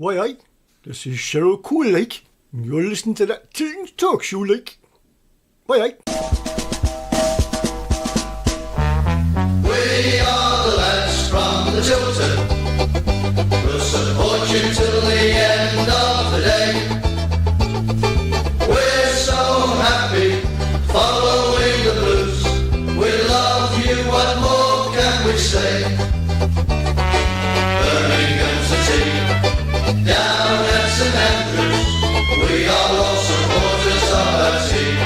Why, aye, this is Cheryl Cole, like. You're listening to that Tilton Talk show, like. Why, aye. We are the lads from the Tilton. We'll support you till the end of the day. We're so happy following the blues. We love you, what more can we say? Birmingham's a team down at St Andrews. We are all supporters of our team.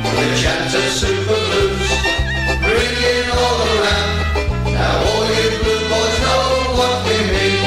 We chant a super blues, ringing all around. Now all you blue boys know what we mean.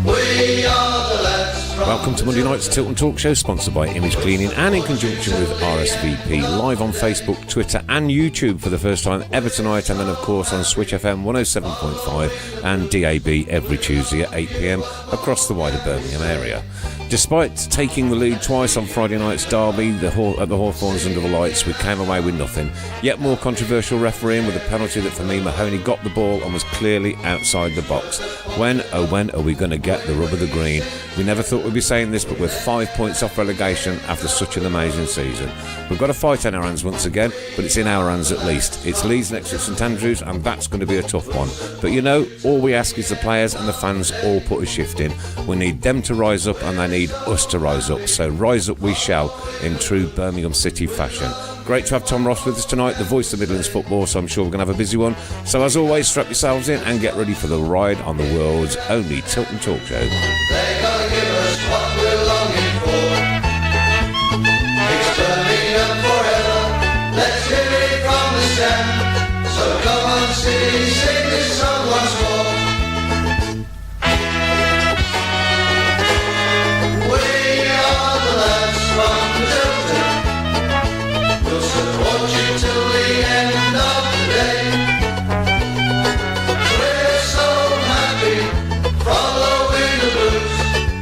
We are the lads from... Welcome to Monday night's Tilton Talk show, sponsored by Image Cleaning and in conjunction with RSVP, live on Facebook, Twitter and YouTube for the first time ever tonight, and then of course on Switch FM 107.5 and DAB every Tuesday at 8 p.m. across the wider Birmingham area. Despite taking the lead twice on Friday night's derby at the Hawthorns under the lights, we came away with nothing. Yet more controversial refereeing with a penalty that for me Mahoney got the ball and was clearly outside the box. When are we going to get the rub of the green? We never thought we'd be saying this, but we're 5 points off relegation after such an amazing season. We've got a fight in our hands once again, but it's in our hands at least. It's Leeds next to St Andrews, and that's going to be a tough one. But you know, all we ask is the players and the fans all put a shift in. We need them to rise up, and they need us to rise up. So rise up we shall, in true Birmingham City fashion. Great to have Tom Ross with us tonight, the voice of Midlands football, so I'm sure we're going to have a busy one. So as always, strap yourselves in and get ready for the ride on the world's only Tilton Talk show. They're gonna give us what we're longing for. It's Birmingham forever. Let's hear it from the stand. So come on, City, sing this song once more. We are the lads from the Tilton. We'll support you till the end of the day. We're so happy following the blues.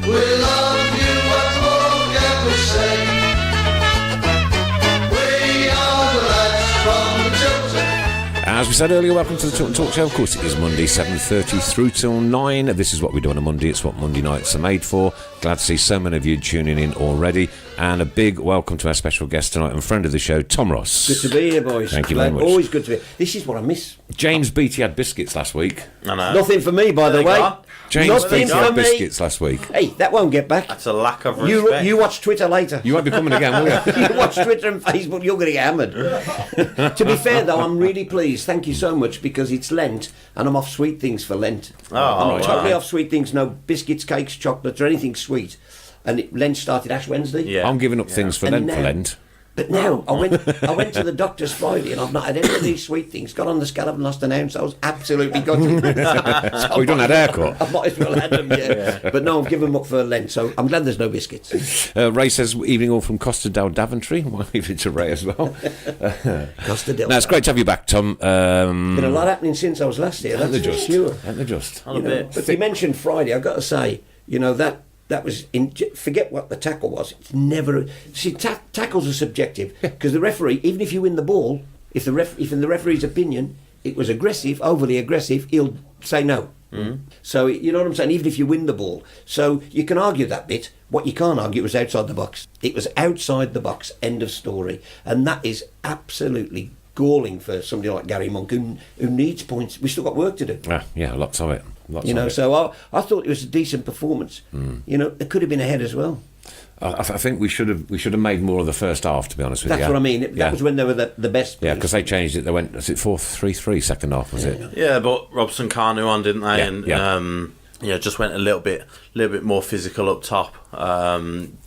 We love you, what more can we say? We are the lads from the Tilton. As we said earlier, welcome to the Tilton Talk show. Of course, it is Monday, 7:30 through till 9. This is what we do on a Monday. It's what Monday nights are made for. Glad to see so many of you tuning in already. And a big welcome to our special guest tonight and friend of the show, Tom Ross. Good to be here, boys. Thank you very much. Always good to be here. This is what I miss. James Beattie had biscuits last week. I know. Nothing for me, by the way. James Nothing Beattie for had me. biscuits last week. Hey, that won't get back. That's a lack of respect. You watch Twitter later. You won't be coming again, will you? You watch Twitter and Facebook, you're going to get hammered. To be fair, though, I'm really pleased. Thank you so much, because it's Lent, and I'm off sweet things for Lent. I'm totally off sweet things. No biscuits, cakes, chocolates, or anything sweet. And Lent started Ash Wednesday. Yeah. I'm giving up things for Lent. But now, I went to the doctor's Friday, and I've not had any of these sweet things. Got on the scale and lost an ounce. I was absolutely gutted. Oh, you done had haircut? I might as well had them, yeah. But no, I've given them up for Lent, so I'm glad there's no biscuits. Ray says, evening all from Costa del Daventry. Well, leave it to Ray as well. Costa del. No, it's great to have you back, Tom. Been a lot happening since I was last here, that's for sure. Ain't they just? You know, but you mentioned Friday, I've got to say, you know, that was forget what the tackle was. It's never. See, tackles are subjective, because the referee, even if you win the ball, if in the referee's opinion it was aggressive, overly aggressive, he'll say no. Mm-hmm. So you know what I'm saying. Even if you win the ball, so you can argue that bit. What you can't argue was outside the box. It was outside the box. End of story. And that is absolutely galling for somebody like Gary Monk, who needs points. We've still got work to do. Yeah, lots of it. So I thought it was a decent performance. You know, it could have been ahead as well. I think we should have made more of the first half, to be honest with you. That's what I mean. That was when they were the best. Yeah, because they changed it. They went, was it 4-3-3 second half, was it? Yeah, but Robson Carnu on, didn't they? Just went a little bit more physical up top.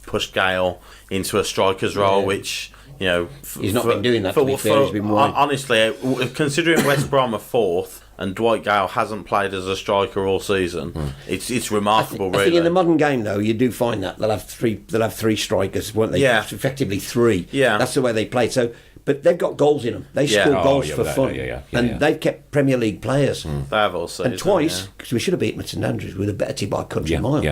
Pushed Gale into a striker's role, which, you know, he's not been doing that. To be fair, he's been wide. Honestly, considering West Brom are fourth and Dwight Gale hasn't played as a striker all season, it's remarkable. I think in the modern game, though, you do find that they'll have three strikers, won't they? Yeah, effectively three. Yeah, that's the way they play. So, but they've got goals in them. They score goals for fun, and they've kept Premier League players. They have all season, and twice, because we should have beaten St Andrews with a better team by a country mile.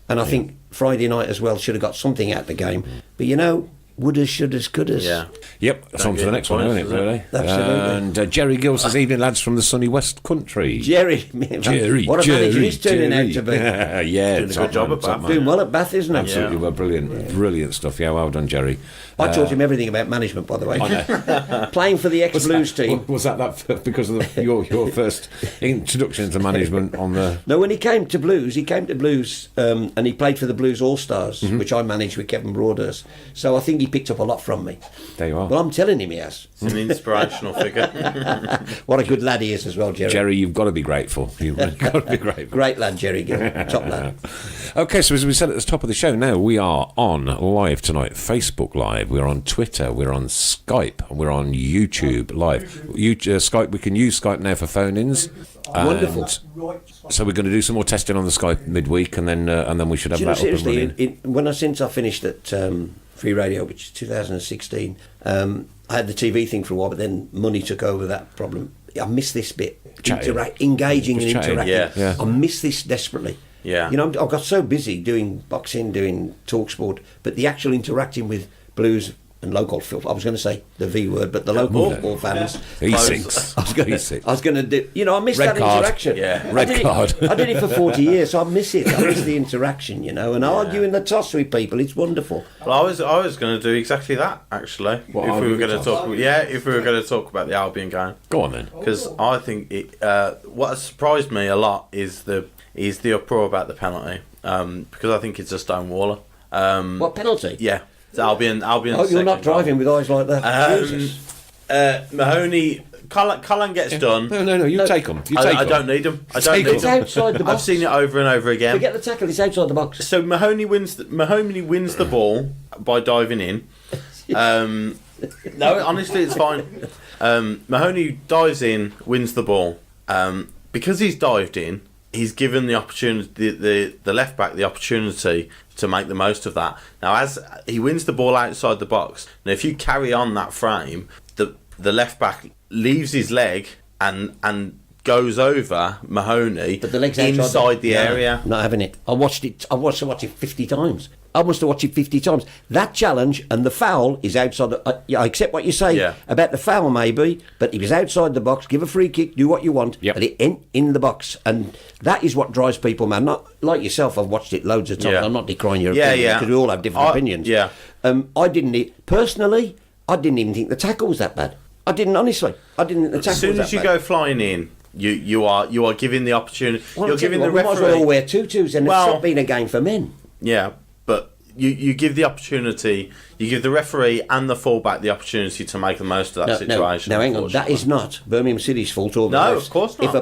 And I think Friday night as well should have got something out of the game. But you know, wouldas, shouldas, couldas. Yeah. Yep, that's on to the next one, isn't it, really? Absolutely. And Jerry Gill says, evening, lads, from the sunny West Country. Jerry, what a manager he's turning out to be. Yeah, Doing a good job at Bath. Doing well at Bath, isn't he? Absolutely, well, brilliant stuff. Yeah, well done, Jerry. I taught him everything about management, by the way. Playing for the ex-Blues team. Was that because of your first introduction to management on the... No, when he came to Blues, and he played for the Blues All-Stars, which I managed with Kevin Broadhurst. So I think he picked up a lot from me. There you are. Well, I'm telling him he has. It's an inspirational figure. What a good lad he is as well, Jerry. Jerry, you've got to be grateful. You've got to be grateful. Great lad, Jerry Gill. Top lad. Okay, so as we said at the top of the show, now we are on live tonight, Facebook Live, we're on Twitter, we're on Skype, we're on YouTube Live. Skype, we can use Skype now for phone-ins. Wonderful. So we're going to do some more testing on the Skype midweek, and then we should have Do you know, that up and seriously, running. since I finished at Free Radio, which is 2016, I had the TV thing for a while, but then money took over that problem. I miss this bit. Engaging and interacting. Yeah. I miss this desperately. Yeah. You know, I got so busy doing boxing, doing talk sport, but the actual interacting with Blues and local filth. I was going to say the V word, but the local football fans. He sinks. I was going to do. You know, I miss Red that card. interaction. Yeah. Red card. I did it for 40 years, so I miss it. I miss the interaction, you know, and arguing the toss with people. It's wonderful. Well, I was going to do exactly that actually. If we were going to talk about the Albion game. Go on then. Because I think what has surprised me a lot is the uproar about the penalty. Because I think it's a stonewaller. What penalty? Yeah. It's Albion. Oh, you're not driving with eyes like that. Mahoney. Cullen gets done. No. You take them. I don't need them. It's outside the box. I've seen it over and over again. Forget the tackle. It's outside the box. So Mahoney wins the ball by diving in. No, honestly, it's fine. Mahoney dives in, wins the ball. Because he's dived in, he's given the opportunity, the left back, the opportunity to make the most of that. Now, as he wins the ball outside the box, now if you carry on that frame, the left back leaves his leg and goes over Mahoney, but the leg's inside the area. Not having it. I watched it 50 times. I must have watched it 50 times. That challenge and the foul is outside. I accept what you say about the foul, maybe, but he was outside the box. Give a free kick, do what you want, but it ain't in the box, and that is what drives people, man. Not like yourself. I've watched it loads of times. I'm not decrying your opinion because we all have different opinions. Yeah. I didn't personally. I didn't even think the tackle was that bad. I didn't, honestly. I didn't think the tackle was that bad. As soon as you go flying in, you are giving the opportunity. Well, you're giving the we might as referee. well all wear tutus, and it's not been a game for men. Yeah, but you give the opportunity. You give the referee and the fullback the opportunity to make the most of that situation. No, hang on. That is not Birmingham City's fault. Or no, of course not. If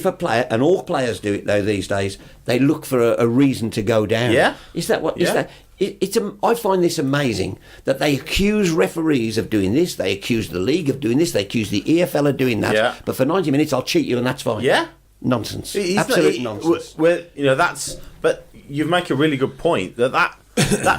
a player, and all players do it though these days, they look for a reason to go down. Yeah. Is that what? Is that? I find this amazing that they accuse referees of doing this, they accuse the league of doing this, they accuse the EFL of doing that. Yeah. But for 90 minutes, I'll cheat you, and that's fine. Yeah. Nonsense. Absolute nonsense. That's. But you make a really good point that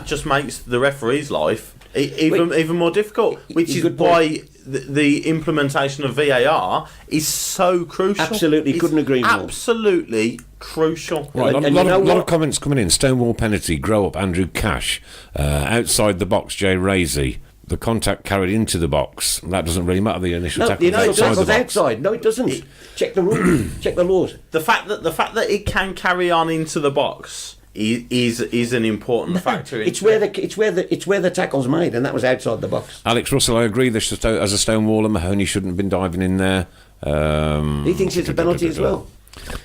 just makes the referee's life even more difficult, which is why the implementation of VAR is so crucial. Absolutely, couldn't agree more. Absolutely crucial. Right, a lot of comments coming in. Stonewall penalty, grow up, Andrew Cash. Outside the box, Jay Raisey. The contact carried into the box. That doesn't really matter. The initial tackle it outside the goes box. outside. No, it doesn't. Check the rules. Check the laws. The fact that it can carry on into the box is an important factor. It's where the tackle's made, and that was outside the box. Alex Russell, I agree. As a Stonewaller, Mahoney shouldn't have been diving in there. He thinks it's a penalty as well.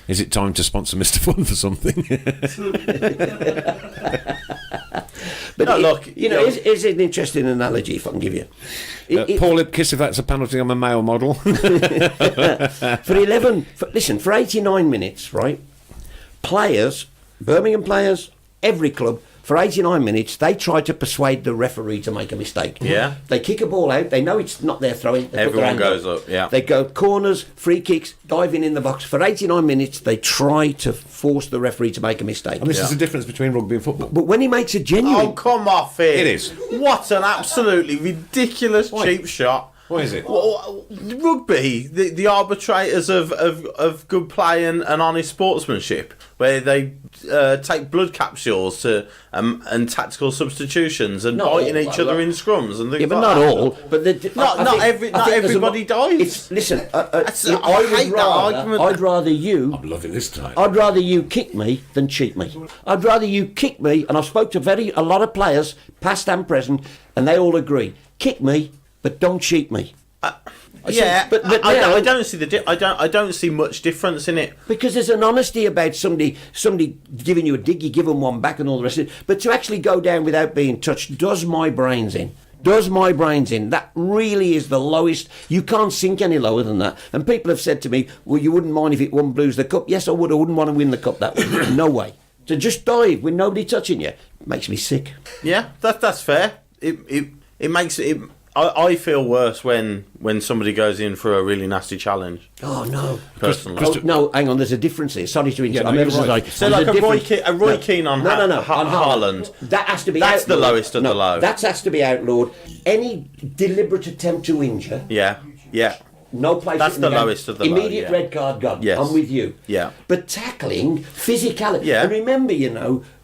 Is it time to sponsor Mr. Fun for something? But here's an interesting analogy, if I can give you. Paul Ipkiss, if that's a penalty, I'm a male model. For 89 minutes, right? Players, Birmingham players, every club, for 89 minutes, they try to persuade the referee to make a mistake. Yeah. They kick a ball out. They know it's not their throwing. Everyone goes up, yeah. They go corners, free kicks, diving in the box. For 89 minutes, they try to force the referee to make a mistake. And this is the difference between rugby and football. But when he makes a genuine... Oh, come off it. It is. What an absolutely ridiculous cheap shot. What is it? Well, rugby, the arbitrators of good play and honest sportsmanship, where they take blood capsules to and tactical substitutions and Not biting all, each though, other like- in scrums and things Yeah, but like not that. all. But Not everybody dies. Listen, I hate that argument. I'd rather you. I'm loving this tonight. I'd rather you kick me than cheat me. I'd rather you kick me, and I've spoke to a lot of players, past and present, and they all agree. Kick me, but don't cheat me. Yeah, but I now- don't see I don't see much difference in it. Because there's an honesty about somebody giving you a dig, you give them one back and all the rest of it. But to actually go down without being touched does my brains in. That really is the lowest. You can't sink any lower than that. And people have said to me, well, you wouldn't mind if it won Blues the Cup. Yes, I would. I wouldn't want to win the Cup that way. No way. To just dive with nobody touching you makes me sick. Yeah, that's fair. It makes it. I feel worse when somebody goes in for a really nasty challenge. Oh, no. Personally. Oh, no, hang on, there's a difference here. Sorry to interrupt. no, I'm you're ever so right. sorry. So There's like a Roy difference. Keane on on Haaland. That has to be That's outlawed. the lowest of the low. That has to be outlawed. Any deliberate attempt to injure, Yeah. no place. That's in the the game. lowest of the low, Immediate yeah. red card gone. Yes. I'm with you. Yeah. But tackling, physicality. Yeah. And remember,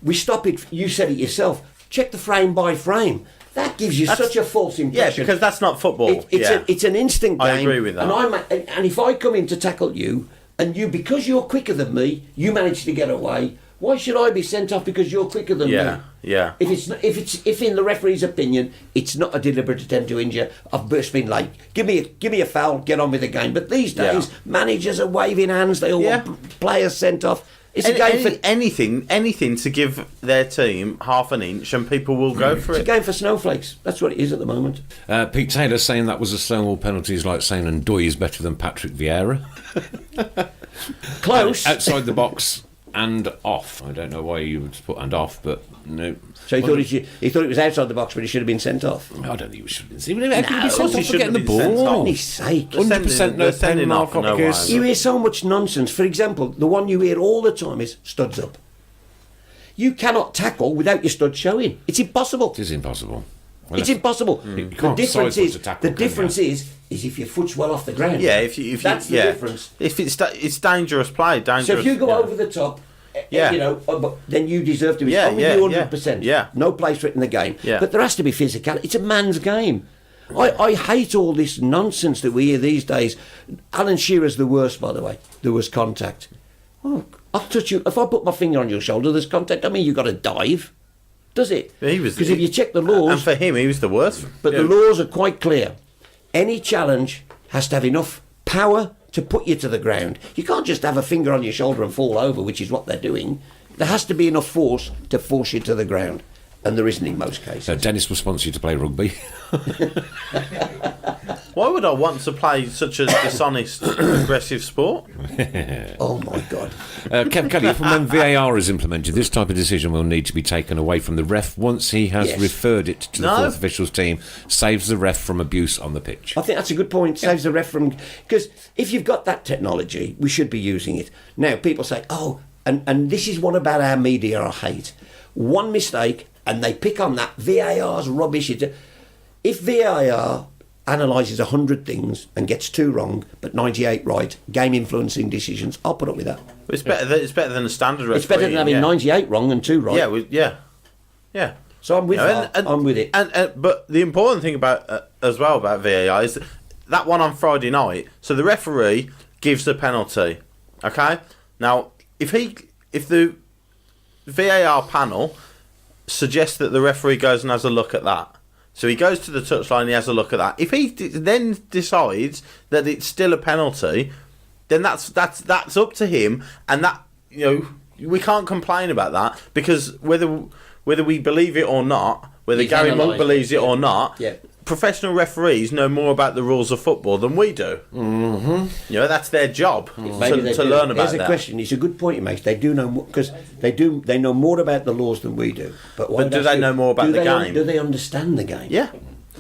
we stop it. You said it yourself. Check the frame by frame. That gives you such a false Yeah, impression. because that's not football. It's an instinct game. I agree with that. And if I come in to tackle you, and you, because you're quicker than me, you manage to get away. Why should I be sent off because you're quicker than me? Yeah. If in the referee's opinion it's not a deliberate attempt to injure, I've just been late. Give me a foul, get on with the game. But these days, managers are waving hands. They all want players sent off. It's a game for anything to give their team half an inch, and people will go for it's a it. game for snowflakes. That's what it is at the moment. Pete Taylor saying that was a Stonewall penalty is like saying Ndoye is better than Patrick Vieira. Close. Outside the box and off. I don't know why you would put and off, but no. So he thought it was outside the box, but he should have been sent off. I don't think we should have been seen. How can you be of course sent he off for getting shouldn't the have been sent ball? off. For goodness sake. 100% no They're sending pen off mark for no because You hear so much nonsense. For example, the one you hear all the time is studs up. You cannot tackle without your studs showing. It's impossible. it is impossible. Well, It's impossible. You The can't difference sidestep is to tackle, the can you? difference is if your foot's well off the ground. Yeah, if you that's the yeah. difference. If it's dangerous play, dangerous. So if you go yeah. over the top, Yeah. but then you deserve to be. Yeah, I'm with yeah, you yeah. 100%. Yeah. No place for it in the game. Yeah. But there has to be physicality. It's a man's game. I hate all this nonsense that we hear these days. Alan Shearer's the worst, by the way. There was contact. Oh, I'll touch you. If I put my finger on your shoulder, there's contact. I mean, you've got to dive. Does it? Because if you check the laws... and for him, he was the worst. But the laws are quite clear. Any challenge has to have enough power to put you to the ground. You can't just have a finger on your shoulder and fall over, which is what they're doing. There has to be enough force to force you to the ground. And there isn't in most cases. So Dennis will sponsor you to play rugby. Why would I want to play such a dishonest, aggressive sport? Oh, my God. Kev Kelly, if and when VAR is implemented, this type of decision will need to be taken away from the ref once he has Yes. referred it to the No. fourth officials team, saves the ref from abuse on the pitch. I think that's a good point. Saves the ref from... Because if you've got that technology, we should be using it. Now, people say, oh, and this is one about our media I hate. One mistake, and they pick on that. VAR's rubbish. If VAR analyses 100 things and gets 2 wrong, but 98 right, game-influencing decisions, I'll put up with that. It's better than a standard referee. It's better than having 98 wrong and 2 right. Yeah. So I'm with You know, that. I'm with it. And but the important thing about as well about VAR is that one on Friday night. So the referee gives the penalty. Okay. Now, if the VAR panel suggests that the referee goes and has a look at that. So he goes to the touchline and he has a look at that. If he then decides that it's still a penalty, then that's up to him, and that, you know, we can't complain about that, because whether we believe it or not, whether He's Gary Monk analysed believes it or not, Yeah. professional referees know more about the rules of football than we do. Mm-hmm. You know, that's their job Maybe they to do. learn about Here's a that. question. It's a good point you make. They do know because they know more about the laws than we do. But do they know more about the game? Do they understand the game? Yeah.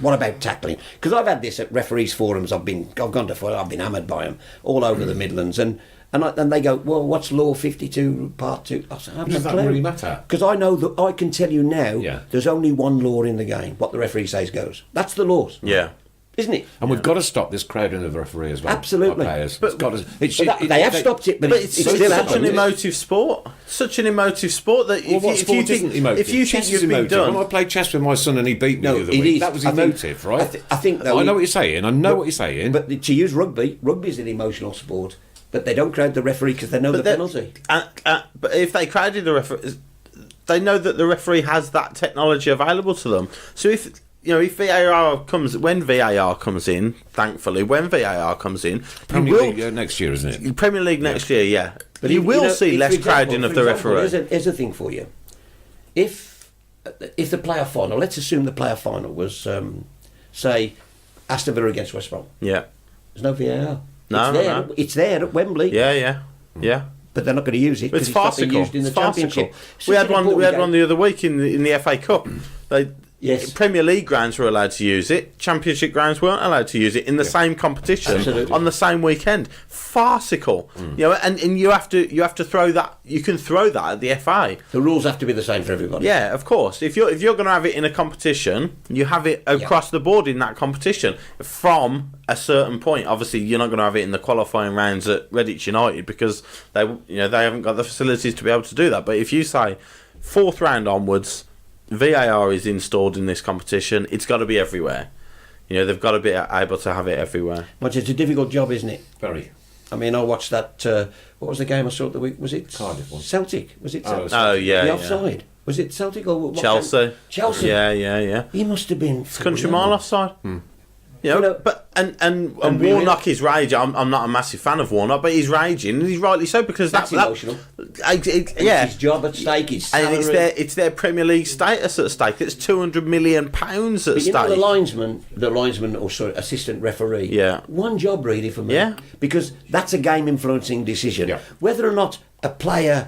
What about tackling? Because I've had this at referees forums. I've been hammered by them all over the Midlands, and they go, well, what's law 52 part 2? I said, I have Does no that clue. really matter? Because I know that I can tell you now. Yeah. There's only one law in the game. What the referee says goes. That's the laws. Yeah. isn't it? And we've got to stop this crowding of the referee as well. Absolutely. Our players. But- It's got to, They have stopped it, but It's still such happens. an emotive sport. Such an emotive sport that Well, what sport isn't emotive? if you Chess think is you've been emotive. done, When I played chess with my son and he beat me No, the other it week, is. that was I think- emotive, right? I think though, I know what you're saying. I know what you're saying. But to use rugby's an emotional sport. But they don't crowd the referee because they know the penalty. But if they crowded the referee, they know that the referee has that technology available to them. So if when VAR comes in, thankfully, when VAR comes in, Premier League next year, isn't it? Premier League next year, yeah. But you if- will know, see if, less for example- crowding of for the example, referee. Here's a thing for you. If the player final, let's assume the player final was, say, Aston Villa against West Brom. Yeah. There's no VAR. No, it's there. no. It's there at Wembley. Yeah. But they're not going to use it It's because it's not being farcical. used in the It's farcical. Championship. Such We had an one. We important had game. one the other week in the FA Cup. Yes. Premier League grounds were allowed to use it. Championship grounds weren't allowed to use it in the same competition Absolutely. on the same weekend. Farcical. You know, and you have to throw that. You can throw that at the FA. The rules have to be the same for everybody. Yeah, of course. If you're going to have it in a competition, you have it across the board in that competition from a certain point. Obviously, you're not going to have it in the qualifying rounds at Redditch United because they haven't got the facilities to be able to do that. But if you say fourth round onwards, VAR is installed in this competition, it's got to be everywhere. You know, they've got to be able to have it everywhere. But it's a difficult job, isn't it? Very. I mean, I watched that. What was the game I saw the week? Was it Cardiff one. Celtic? Was it Celtic? Oh yeah, The yeah. offside. Was it Celtic or what Chelsea. game? Chelsea. Yeah. He must have been Country mile offside. You know, You know, but and unreal. Warnock is raging. I'm not a massive fan of Warnock, but he's raging, and he's rightly so because That's emotional. yeah. It's his job at stake. His And salary. it's their Premier League status at stake. It's £200 million at But you know stake. the linesman or sorry, assistant referee. Yeah. One job really for me. Yeah. Because that's a game influencing decision. Yeah. Whether or not a player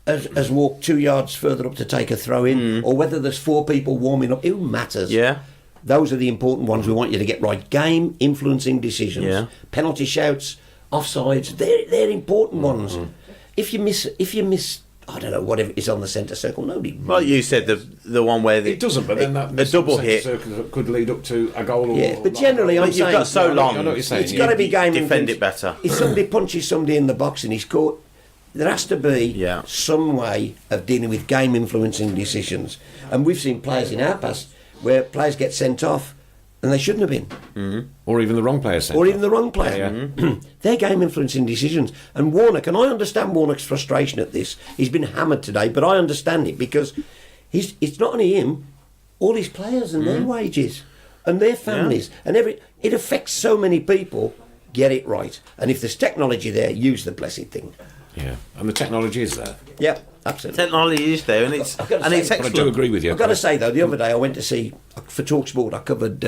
has walked 2 yards further up to take a throw in, or whether there's 4 people warming up, who matters? Yeah. Those are the important ones we want you to get right. Game influencing decisions. Yeah. Penalty shouts, offsides, they're important ones. If you miss I don't know, whatever is on the centre circle, nobody. Like you said, the one where It doesn't, but then that a double centre hit. circle could lead up to a goal. Or, Yeah, but generally, I'm But you've saying got so I know long. what you're saying. it's got to be game defend influence. it better. If somebody punches somebody in the box and he's caught, there has to be Yeah. some way of dealing with game influencing decisions. And we've seen players in our past where players get sent off and they shouldn't have been, or even the wrong player. or even the wrong player. Yeah, They're game influencing decisions. And Warnock, and I understand Warnock's frustration at this. He's been hammered today, but I understand it because it's not only him, all his players and their wages and their families and it affects so many people. Get it right, and if there's technology there, use the blessed thing. Yeah, and the technology is there. Yeah, absolutely. Technology is there, and it's I've got to and say- it's But I But I excellent. do agree with you. I've got to say though, the other day I went to see for TalkSport. I covered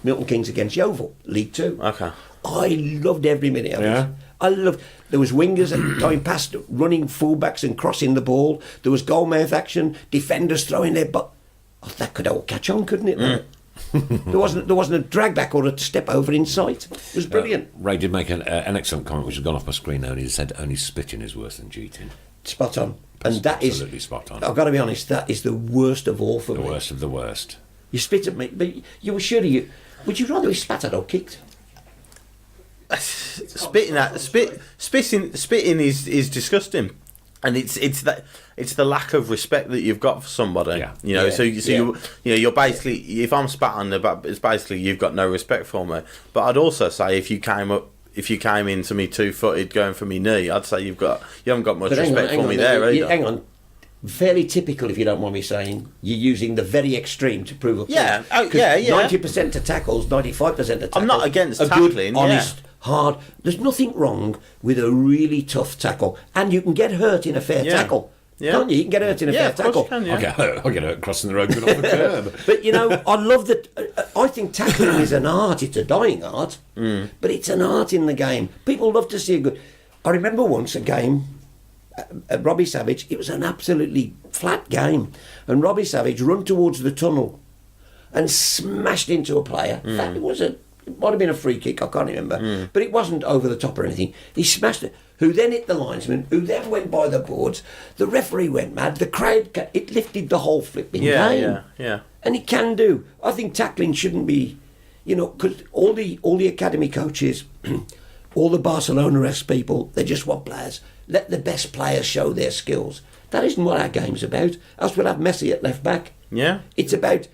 Milton Keynes against Yeovil, League Two. Okay. I loved every minute of Yeah. it. I loved. There was wingers going past, running fullbacks and crossing the ball. There was goalmouth action, defenders throwing their butt. Oh, that could all catch on, couldn't it? There wasn't a drag back or a step over in sight. It was brilliant. Ray did make an excellent comment, which has gone off my screen now, and he said only spitting is worse than cheating. Spot on. And that is Absolutely spot on. I've got to be honest. That is the worst of all for The me. worst of the worst. You spit at me, but you were sure you. Would you rather be spat at or kicked? Spitting is disgusting, and it's the lack of respect that you've got for somebody. Yeah. You know, Yeah. so you're basically, if I'm spat on the back, it's basically you've got no respect for me. But I'd also say if you came into me 2-footed going for me knee, I'd say you haven't got much But respect for me there either. Hang on. Fairly typical, if you don't mind me saying, you're using the very extreme to prove a point. Yeah. Oh, 'Cause yeah. 90% of tackles, 95% of tackles. I'm not against are tackling, good, yeah. honest, hard. There's nothing wrong with a really tough tackle, and you can get hurt in a fair Yeah. tackle. Yeah. Can't you? You can get hurt in a Yeah, fair of course tackle. you can, yeah. I get hurt crossing the road going off the curb. But you know, I love that. I think tackling is an art. It's a dying art, but it's an art in the game. People love to see a good. I remember once a game at Robbie Savage. It was an absolutely flat game, and Robbie Savage run towards the tunnel and smashed into a player. In fact, it might have been a free kick. I can't remember, but it wasn't over the top or anything. He smashed it. Who then hit the linesman? Who then went by the boards? The referee went mad. The crowd. It lifted the whole flipping game. Yeah. And it can do. I think tackling shouldn't be. you know, because all the academy coaches, all the Barcelona-esque people, they just want players. Let the best players show their skills. That isn't what our game's about. Else we'll have Messi at left back. Yeah. It's about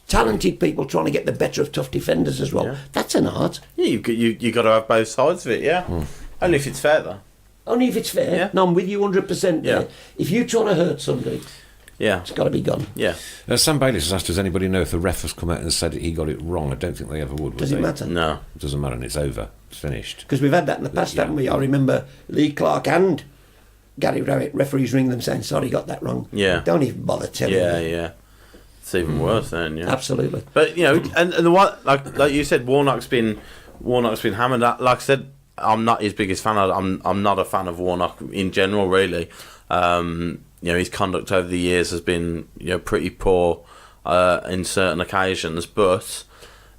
talented people trying to get the better of tough defenders as well. Yeah. That's an art. Yeah, you got to have both sides of it, yeah. Only if it's fair, though. Only if it's fair. Yeah. No, I'm with you 100% there. Yeah. If you're trying to hurt somebody, Yeah. it's got to be gone. Yeah. Sam Bailey has asked, does anybody know if the ref has come out and said that he got it wrong? I don't think they ever would. Does they? it matter? No. It doesn't matter, and it's over. It's finished. Because we've had that in the past, haven't we? I remember Lee Clark and Gary Rowett, referees ring them saying, sorry, got that wrong. Yeah. Don't even bother telling Yeah, me. yeah. It's even worse then, yeah. Absolutely. But, you know, and the one, like you said, Warnock's been hammered. Like I said, I'm not his biggest fan. I'm not a fan of Warnock in general, really. You know, his conduct over the years has been, you know, pretty poor in certain occasions. But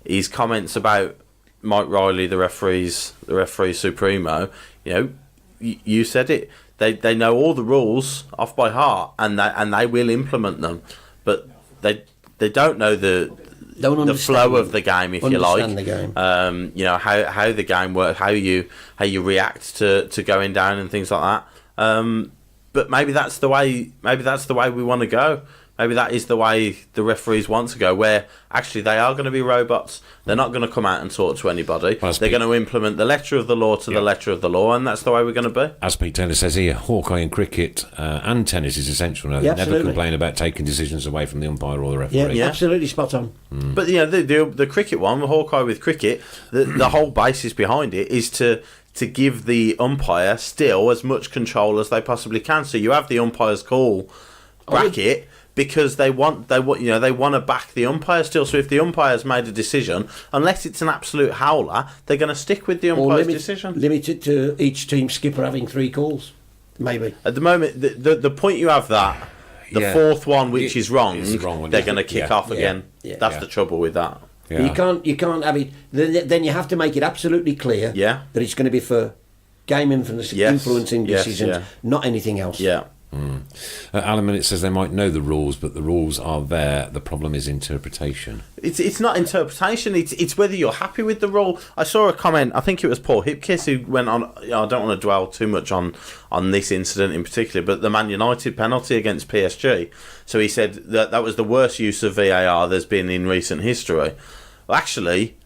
his comments about Mike Riley, the referee supremo, you know, you said it. They know all the rules off by heart, and they will implement them. But they don't know the flow of the game, if you like. Understand the game. You know how the game works, how you react to going down and things like that. But maybe that's the way. Maybe that's the way we want to go. Maybe that is the way the referees want to go, where actually they are going to be robots. They're not going to come out and talk to anybody. They're going to implement the letter of the law to the letter of the law, and that's the way we're going to be. As Pete Taylor says here, Hawkeye in cricket and tennis is essential. Now, Yeah, they never absolutely. complain about taking decisions away from the umpire or the referee. Yeah, Yeah. absolutely spot on. But you know the cricket one, the Hawkeye with cricket, the whole basis behind it is to give the umpire still as much control as they possibly can. So you have the umpire's call bracket. Because they want to back the umpire still. So if the umpire's made a decision, unless it's an absolute howler, they're going to stick with the umpire's decision. Limited to each team skipper having 3 calls, maybe. At the moment, the point you have that, the fourth one which is wrong, they're going to kick off again. Yeah. That's the trouble with that. Yeah. You can't have it. Then you have to make it absolutely clear that it's going to be for game influencing decisions, not anything else. Yeah. Alan Minute says they might know the rules, but the rules are there. The problem is interpretation. It's not interpretation. It's whether you're happy with the rule. I saw a comment. I think it was Paul Hipkiss who went on. I don't want to dwell too much on this incident in particular, but the Man United penalty against PSG. So he said that was the worst use of VAR there's been in recent history. Well, actually,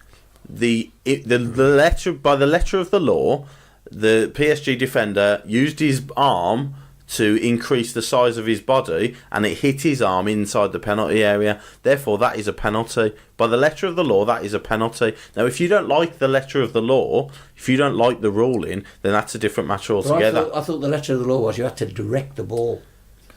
the letter by the letter of the law, the PSG defender used his arm to increase the size of his body, and it hit his arm inside the penalty area. Therefore, that is a penalty. By the letter of the law, that is a penalty. Now, if you don't like the letter of the law, if you don't like the ruling, then that's a different matter altogether. I thought the letter of the law was you had to direct the ball.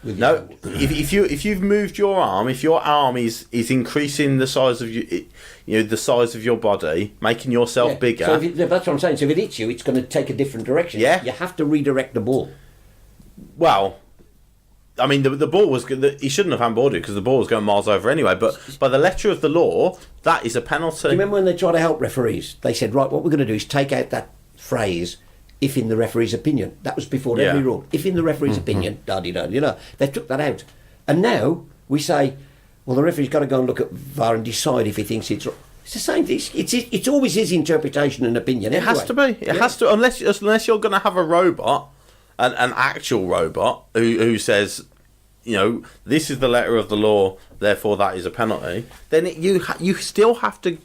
With No, if you've moved your arm, if your arm is increasing the size of the size of your body, making yourself bigger. So that's what I'm saying. So if it hits you, it's going to take a different direction. Yeah. You have to redirect the ball. Well, I mean, the ball was good. He shouldn't have handballed it because the ball was going miles over anyway. But by the letter of the law, that is a penalty. Do you remember when they tried to help referees? They said, right, what we're going to do is take out that phrase, if in the referee's opinion. That was before every rule. If in the referee's opinion, they took that out. And now we say, well, the referee's got to go and look at VAR and decide if he thinks it's right. It's the same thing. It's always his interpretation and opinion. It has to be. It has to, unless you're going to have a robot. An actual robot who says, you know, this is the letter of the law, therefore that is a penalty. Then you still have to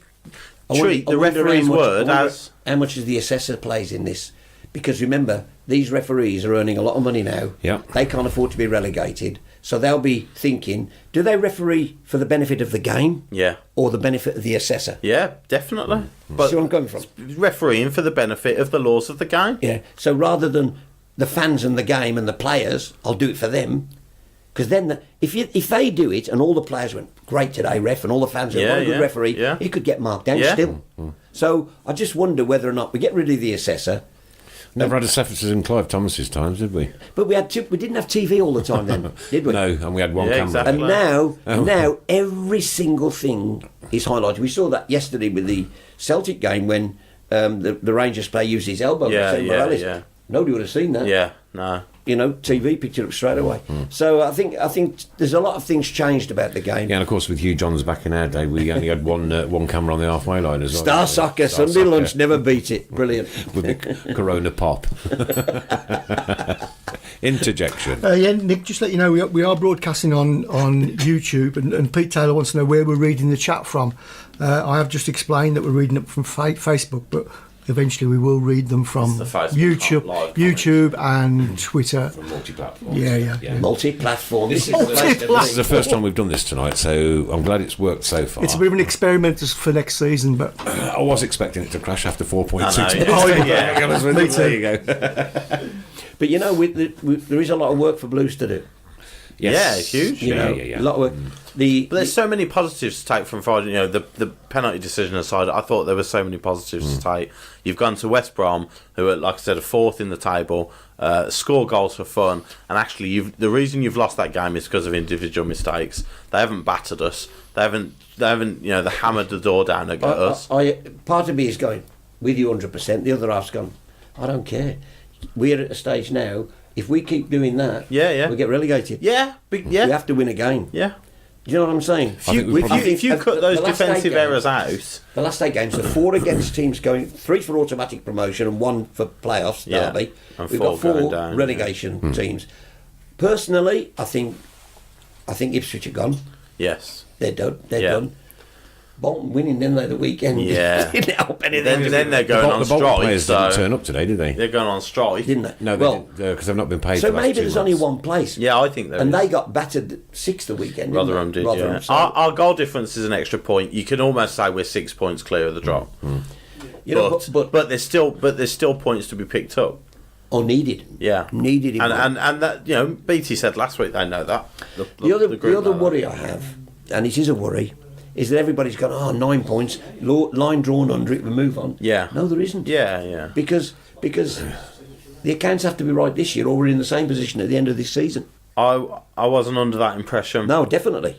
treat the referee's word as. How much is the assessor plays in this? Because remember, these referees are earning a lot of money now. Yeah. They can't afford to be relegated, so they'll be thinking: do they referee for the benefit of the game? Yeah. Or the benefit of the assessor? Yeah, definitely. But See where I'm coming from? refereeing for the benefit of the laws of the game. Yeah. So rather than the fans and the game and the players, I'll do it for them. Because then, if they do it and all the players went, great today, ref, and all the fans went, what a good referee, he could get marked down still. So I just wonder whether or not we get rid of the assessor. Never had assessors in Clive Thomas's times, did we? But we didn't have TV all the time then, did we? No, and we had one Yeah, camera. exactly. And now every single thing is highlighted. We saw that yesterday with the Celtic game when the Rangers player used his elbow. Yeah, to send Morales. Nobody would have seen that. Yeah, no. You know, TV picked it up straight away. So I think there's a lot of things changed about the game. Yeah, and of course with Hugh Johns back in our day, we only had one camera on the halfway line as well. Star Soccer, Sunday lunch, never beat it. Brilliant. With the Corona pop. Interjection. Yeah, Nick, just let you know, we are broadcasting on YouTube, and Pete Taylor wants to know where we're reading the chat from. I have just explained that we're reading it from Facebook, but eventually we will read them from The Facebook live YouTube and Twitter. From multi-platform. Yeah. Multi-platform. This is the first time we've done this tonight, so I'm glad it's worked so far. It's a bit of an experiment for next season, but I was expecting it to crash after 4.6. I know. Oh, Yeah. Me too. There you go. But you know, there is a lot of work for Blues to do. Yes. Yeah, it's huge. You know, Yeah. a lot of work. But there's so many positives to take from Friday. You know, the penalty decision aside, I thought there were so many positives to take. You've gone to West Brom, who are, like I said, a fourth in the table, score goals for fun, and actually, the reason you've lost that game is because of individual mistakes. They haven't battered us. They haven't. You know, they hammered the door down at us. Part of me is going with you 100%. The other half's gone, I don't care. We're at a stage now. If we keep doing that, Yeah. we get relegated. Yeah, We have to win a game. yeah. Do you know what I'm saying? If you cut those the last defensive 8 errors games- out, The last 8 games, the 4 against teams going, 3 for automatic promotion and 1 for playoffs, Yeah. derby. And We've 4 got 4 going down, relegation teams. Personally, I think Ipswich are gone. yes. They're done. They're Yeah. done. Bolton winning, didn't they, the weekend? Yeah. Didn't help anything. Then they're going on The Bolton strike. players didn't So turn up today, did they? they're going on strike. Didn't they? No, because they've not been paid. So for the last maybe 2 there's only months. one place. Yeah, I think there And is. they got battered 6th the weekend. didn't Rotherham they? did. Rotherham. Yeah. So, Our goal difference is an extra point. You can almost say we're 6 points clear of the drop. you know, But there's still points to be picked up. or needed. Yeah, Needed in and that, you know, BT said last week they know that. The other group the other know that. worry I have, and it is a worry, is that everybody's gone, 9 points, line drawn under it, we move on. Yeah. No, there isn't. Yeah. Because the accounts have to be right this year, or we're in the same position at the end of this season. I wasn't under that impression. No, definitely.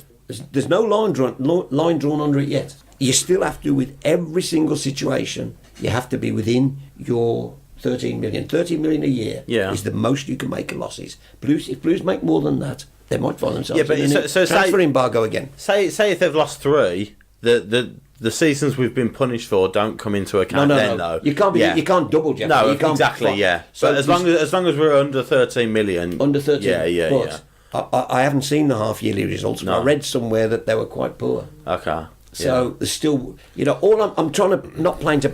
There's no line drawn under it yet. You still have to, with every single situation, you have to be within your 13 million. 13 million a year Yeah. is the most you can make of losses. If Blues make more than that, they might find themselves Yeah, but in a so transfer say- embargo again. Say if they've lost 3, the seasons we've been punished for don't come into account. No. Then though You can't be. Yeah. You can't double jeopardy. No, you can't exactly. Yeah, So but as long as we're under 13 million, under 13. Yeah. But I haven't seen the half yearly results. But No. I read somewhere that they were quite poor. Okay. So there's still, all I'm trying to not paint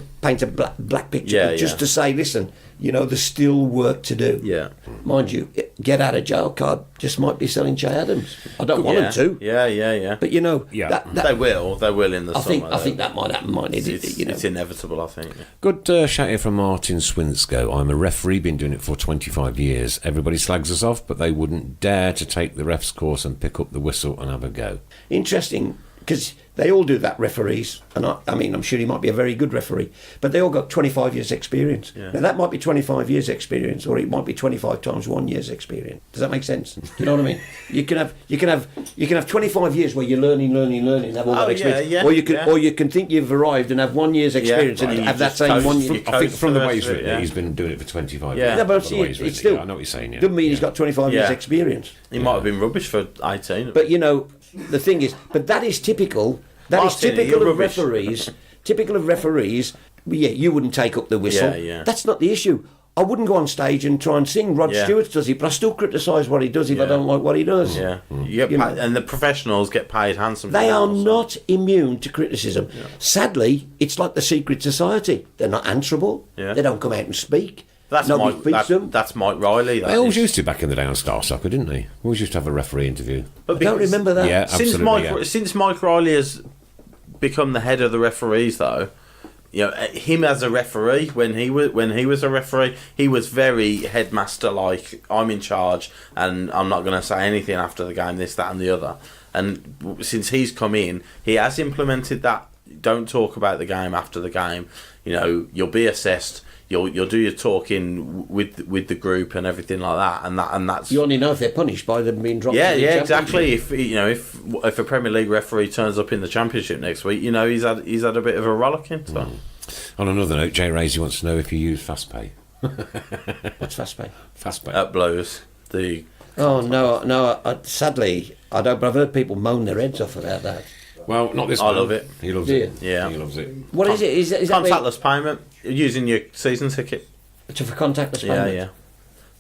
a black picture, Yeah, but just yeah. to say, listen, there's still work to do. Yeah. Mind you, get out of jail card just might be selling Che Adams. I don't want him to. Yeah. But Yeah. that They will in the I think summer. I think that might happen. it's inevitable. I think. Good shout here from Martin Swinsko. I'm a referee, been doing it for 25 years. Everybody slags us off, but they wouldn't dare to take the ref's course and pick up the whistle and have a go. Interesting, because they all do that, referees, and I mean, I'm sure he might be a very good referee, but they all got 25 years experience. Yeah. Now that might be 25 years experience, or it might be 25 times 1 year's experience. Does that make sense? Do you know what I mean? You can have 25 years where you're learning, and have all that experience, yeah, or you can think you've arrived and have 1 year's experience and right. have You that just same coast 1 through- year. I think from the way he's rest of it, written it, yeah. he's been doing it for 25 Yeah. years. Yeah, but By the way he's written it's it. still Yeah, I know what you're saying. Yeah. doesn't mean he's got 25 years Yeah. experience. He might have been rubbish for 18. But the thing is, that is typical. That is Martin, typical you're of rubbish. referees. Typical of referees. Yeah, you wouldn't take up the whistle. Yeah. That's not the issue. I wouldn't go on stage and try and sing. Rod Yeah. Stewart does it, but I still criticise what he does if I Yeah. don't like what he does. Yeah, you get You paid, know. and the professionals get paid handsomely. They now, are so- not immune to criticism. Sadly, it's like the secret society. They're not answerable. Yeah. They don't come out and speak. That's Nobody speaks them. That's Mike Riley. They always used to back in the day on Star Soccer, didn't they? We always used to have a referee interview. But I don't because- remember that. Yeah, Since absolutely. Since Mike Riley has become the head of the referees, though, him as a referee, when he was a referee, he was very headmaster like. I'm in charge, and I'm not going to say anything after the game. This, that, and the other. And since he's come in, he has implemented that. Don't talk about the game after the game. You'll be assessed. You'll do your talking with the group and everything like that, and that's. You only know if they're punished by them being dropped. Yeah, in the yeah, Championship. exactly. If a Premier League referee turns up in the Championship next week, he's had a bit of a rollicking. So. On another note, Jay Raisey wants to know if you use FastPay. What's fast pay? Fast At Blues. Oh no! Sadly, I don't. But I've heard people moan their heads off about that. Well, not this I man. love it. He loves Do it. you? Yeah. He loves it. What is it? Is that Contactless payment using your season ticket. for contactless Yeah, payment? yeah.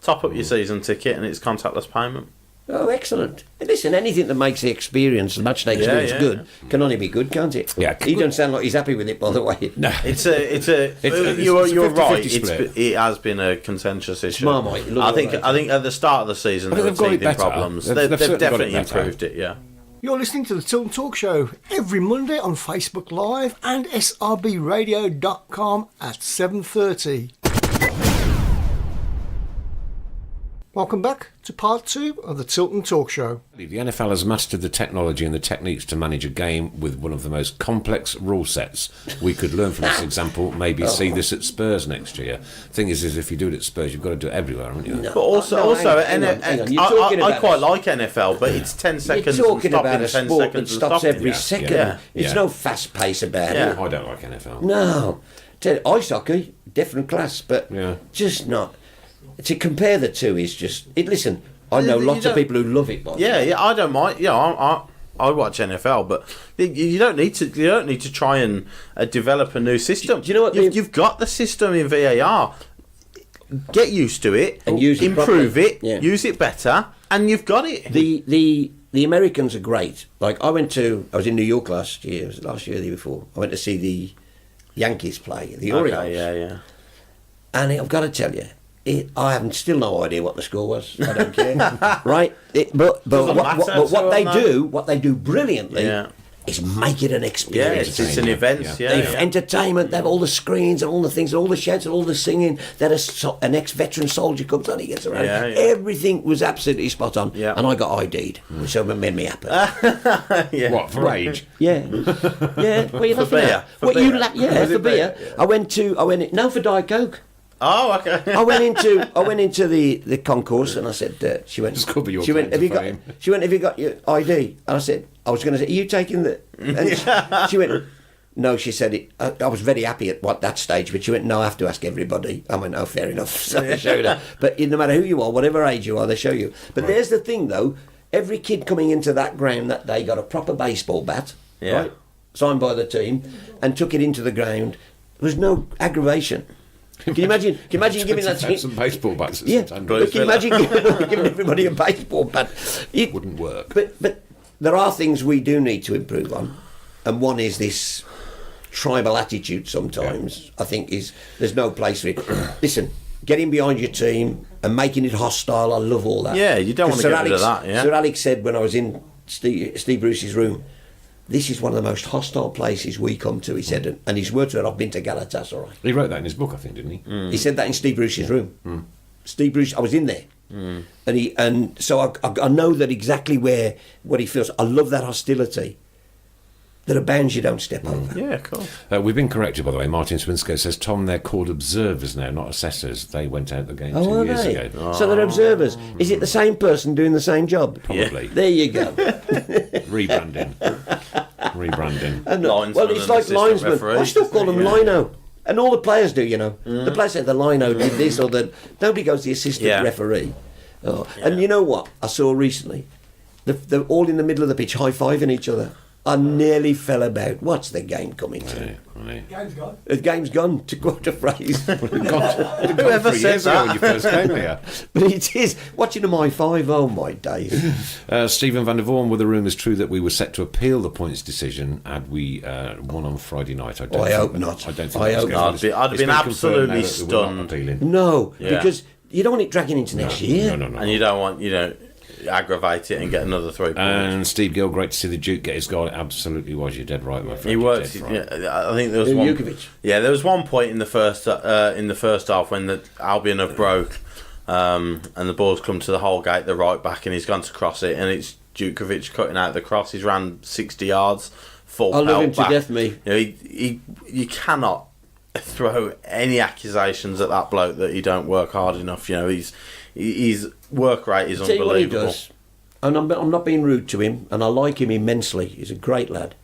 Top up your season ticket and it's contactless payment. Oh, excellent! Listen, anything that makes the experience, the match day experience, yeah. good can only be good, can't it? Yeah. He don't sound like he's happy with it, by the way. No. It's a you're 50-50 right. split. It has been a contentious issue. Marmite, look I at think that. I think at the start of the season I there think were they've got it teething better. problems. They've They've certainly got it definitely better. improved it. Yeah. You're listening to the Tilton Talk Show every Monday on Facebook Live and srbradio.com at 7:30. Welcome back to part 2 of the Tilton Talk Show. The NFL has mastered the technology and the techniques to manage a game with one of the most complex rule sets. We could learn from this example, maybe see this at Spurs next year. Thing is if you do it at Spurs, you've got to do it everywhere, haven't you? No. But also, No, hang on. You're talking I about quite a- like NFL, but it's 10 seconds. You're talking and about a stopping, 10 sport that seconds and stops stopping. every Yeah, second. yeah, It's yeah. no fast pace about Yeah. it. I don't like NFL. No. Ice hockey, different class, but Yeah. just not. To compare the two is just. Listen, I know You lots of don't- people who love it. By the Yeah, way. yeah, I don't mind. Yeah, I watch NFL, but you don't need to. You don't need to try and develop a new system. Do you know what You've got the system in VAR. Get used to it And use it improve properly. it, Yeah. use it better, and you've got it. The Americans are great. Like I was in New York last year. Was it last year or the year before? I went to see the Yankees play, the Orioles. Okay, yeah. And I've got to tell you, I haven't still no idea what the score was. I don't care, right? But Doesn't matter what to they them, do brilliantly Yeah. is make it an Yeah, experience. it's an event. Yeah. Yeah, They've yeah. entertainment. They have all the screens and all the things, and all the shouts and all the singing. Then an ex-veteran soldier comes on, he gets around. Yeah, yeah. Everything was absolutely spot on, Yeah. and I got ID'd, so it made me happy. Yeah. What, for age? Yeah, yeah. Well, you're laughing beer. at. For What you beer. yeah, Was for it beer. beer? Yeah. I went in, no, for Diet Coke. Oh, okay. I went into the concourse and I said, she went. Just cover your she went. claim Have you to got? fame." She went. Have you got your ID? And I said, I was going to say, are you taking the? And she went. No, she said it. I was very happy at that stage, but she went, no, I have to ask everybody. I went, oh, fair enough. So I showed her. But no matter who you are, whatever age you are, they show you. But there's the thing, though. Every kid coming into that ground that day got a proper baseball bat, Yeah. right, signed by the team, and took it into the ground. There was no aggravation. Can you imagine giving that to some baseball bats at yeah, St Andrews. but can you imagine giving everybody a baseball bat? It Wouldn't work. But there are things we do need to improve on, and one is this tribal attitude. Sometimes I think there's no place for it. Listen, getting behind your team and making it hostile. I love all that. Yeah, you don't want to Because get rid of that, yeah. Sir Alex said when I was in Steve Bruce's room, this is one of the most hostile places we come to. He said, and his words were, "I've been to Galatasaray." He wrote that in his book, I think, didn't he? He said that in Steve Bruce's room. Steve Bruce, I was in there, and so I know that exactly what he feels. I love that hostility. There are bounds you don't step over. Yeah, cool. We've been corrected, by the way. Martin Swinsko says, Tom, they're called observers now, not assessors. They went out the game 2 Oh, are years they? ago. So they're observers. Is it the same person doing the same job? Probably. There you go. Rebranding. And, Linesman well, it's and like assistant linesman. referee. I still call them Yeah. lino. And all the players do, you know. The players say the lino did this or that. Nobody goes the assistant Yeah. referee. Oh. And you know what I saw recently? They're all in the middle of the pitch high-fiving each other. I nearly fell about. What's the game coming to? Right. The game's gone, to quote a phrase. Whoever said that? When you first came here. But it is. Watching them high-five, oh my days. Stephen van der Vorm, were the rumours true that we were set to appeal the points decision had we won on Friday night? I think hope that- not. I don't think I that's hope going not. to- I'd have It's been confirmed absolutely now that we're not stunned. appealing. No, Yeah. because you don't want it dragging into next year. No. And you don't want, aggravate it and get another 3 points. And Steve Gill, great to see the Duke get his goal. It absolutely was. You're dead right, my friend. He You're worked. dead right. Yeah, I think there was one. Jukovic. Yeah, there was one point in the first half when the Albion have broke, and the ball's come to the whole gate, the right back, and he's gone to cross it, and it's Jukovic cutting out the cross. He's ran 60 yards, full I love pelt him to back. death, me. You cannot throw any accusations at that bloke that he don't work hard enough. His work rate is Tell you what he unbelievable. does, and I'm not being rude to him, and I like him immensely. He's a great lad.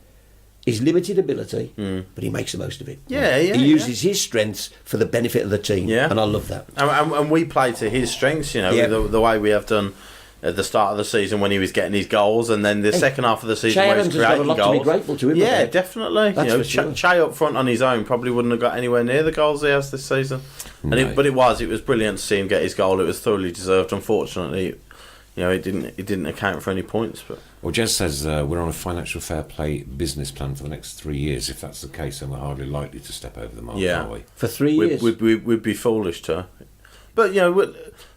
his limited ability, but he makes the most of it. Yeah, yeah, He yeah. uses his strengths for the benefit of the team, Yeah. and I love that. And we play to his strengths, you know, Yeah. the way we have done at the start of the season when he was getting his goals, and then the second half of the season Che when he Adams was has got a creating lot goals. to be grateful to him. Yeah, about. definitely. That's you know, for sure. Che up front on his own probably wouldn't have got anywhere near the goals he has this season. No. But it was brilliant to see him get his goal. It was thoroughly deserved. Unfortunately, you know, it didn't account for any points. But Well, Jez says we're on a financial fair play business plan for the next 3 years. If that's the case, then we're hardly likely to step over the mark, Yeah. are we? For 3 years. we'd be foolish to. But you know,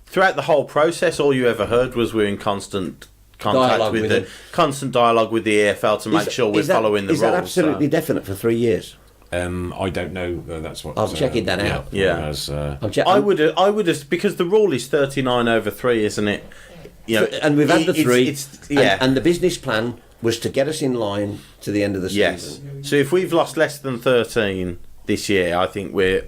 throughout the whole process, all you ever heard was we're in constant contact Dialogue with him. constant dialogue with the EFL to make sure we're following the rules. Is that absolutely definite for 3 years? I don't know. That's what I'm checking that out. Yeah. Whereas, I would have, because the rule is 39/3, isn't it? You know, And we've had the three. yeah. And the business plan was to get us in line to the end of the Yes. season. So if we've lost less than 13 this year, I think we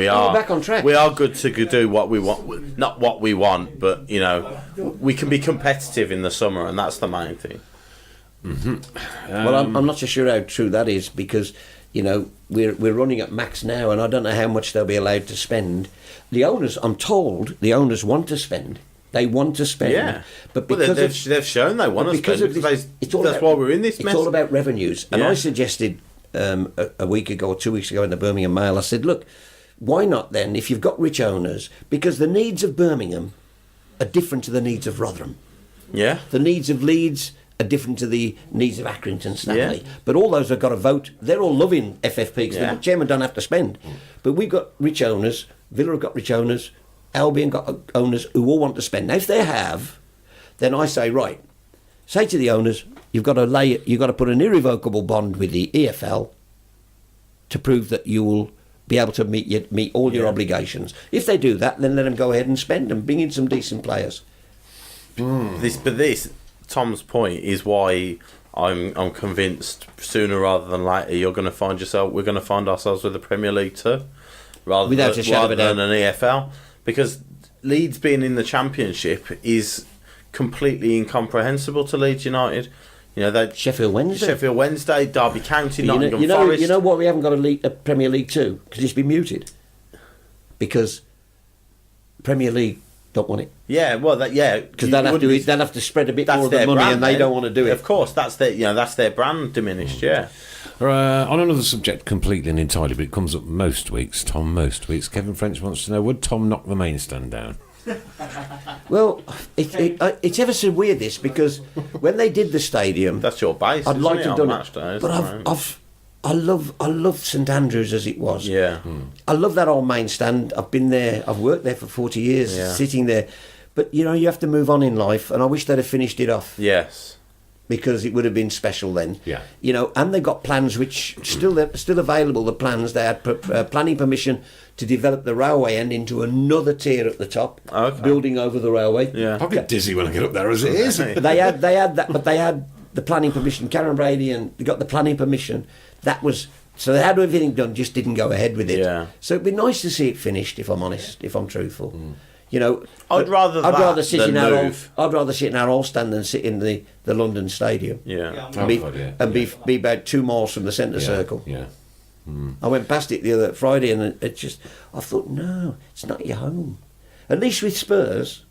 are back on track. We are good to do what we want, not what we want, but you know, we can be competitive in the summer, and that's the main thing. Well, I'm not so sure how true that is, because you know we're running at max now, and I don't know how much they'll be allowed to spend. The owners, I'm told, the owners want to spend. They want to spend. Yeah, but well, because they've shown they want to because spend. of this, That's why we're in this mess. It's all about revenues. And Yeah. I suggested a week ago or 2 weeks ago in the Birmingham Mail, I said, look, why not then, if you've got rich owners, because the needs of Birmingham are different to the needs of Rotherham. Yeah, The needs of Leeds are different to the needs of Accrington, Stanley. Yeah. But all those have got to vote. They're all loving FFP because Yeah. the chairman don't have to spend. But we've got rich owners. Villa have got rich owners. Albion got owners who all want to spend. Now, if they have, then I say, right, say to the owners, you've got to put an irrevocable bond with the EFL to prove that you will be able to meet all your obligations. If they do that, then let them go ahead and spend and bring in some decent players. This Tom's point is why I'm convinced sooner rather than later we're going to find ourselves with the Premier League too, Without a shadow of a doubt. than an EFL, because Leeds being in the Championship is completely incomprehensible to Leeds United. You know, they Sheffield Wednesday. Derby County, You Nottingham know, Forest. you know what? We haven't got a Premier League 2 because it's been muted. Because Premier League don't want it. Yeah, well, Because they'll have to spread a bit more of the money, and they don't want to do it. Of course, that's their brand diminished. Yeah. on another subject completely and entirely, but it comes up most weeks, Kevin French wants to know, would Tom knock the main stand down? Well, it's ever so weird this, because when they did the stadium, That's your base. I'd like to have done match it, day, but isn't it? I love St Andrews as it was. Yeah. I love that old main stand. I've been there. I've worked there for 40 years, Yeah. sitting there. But you know, you have to move on in life, and I wish they'd have finished it off. Yes. Because it would have been special then. Yeah. You know, and they've got plans which still available. The plans, they had planning permission to develop the railway end into another tier at the top, Okay. building over the railway. Yeah. I'll be dizzy when I get up there as it is. They had that, but they had the planning permission. Karen Brady and they got the planning permission. That was so they had everything done, just didn't go ahead with it. Yeah. So it'd be nice to see it finished, if I'm honest, if I'm truthful. You know, I'd rather sit than in our move. I'd rather sit in our old stand than sit in the London Stadium. Yeah. Oh, Be, God, yeah. and be about 2 miles from the centre circle. Yeah. I went past it the other Friday, and I thought, no, it's not your home. At least with Spurs,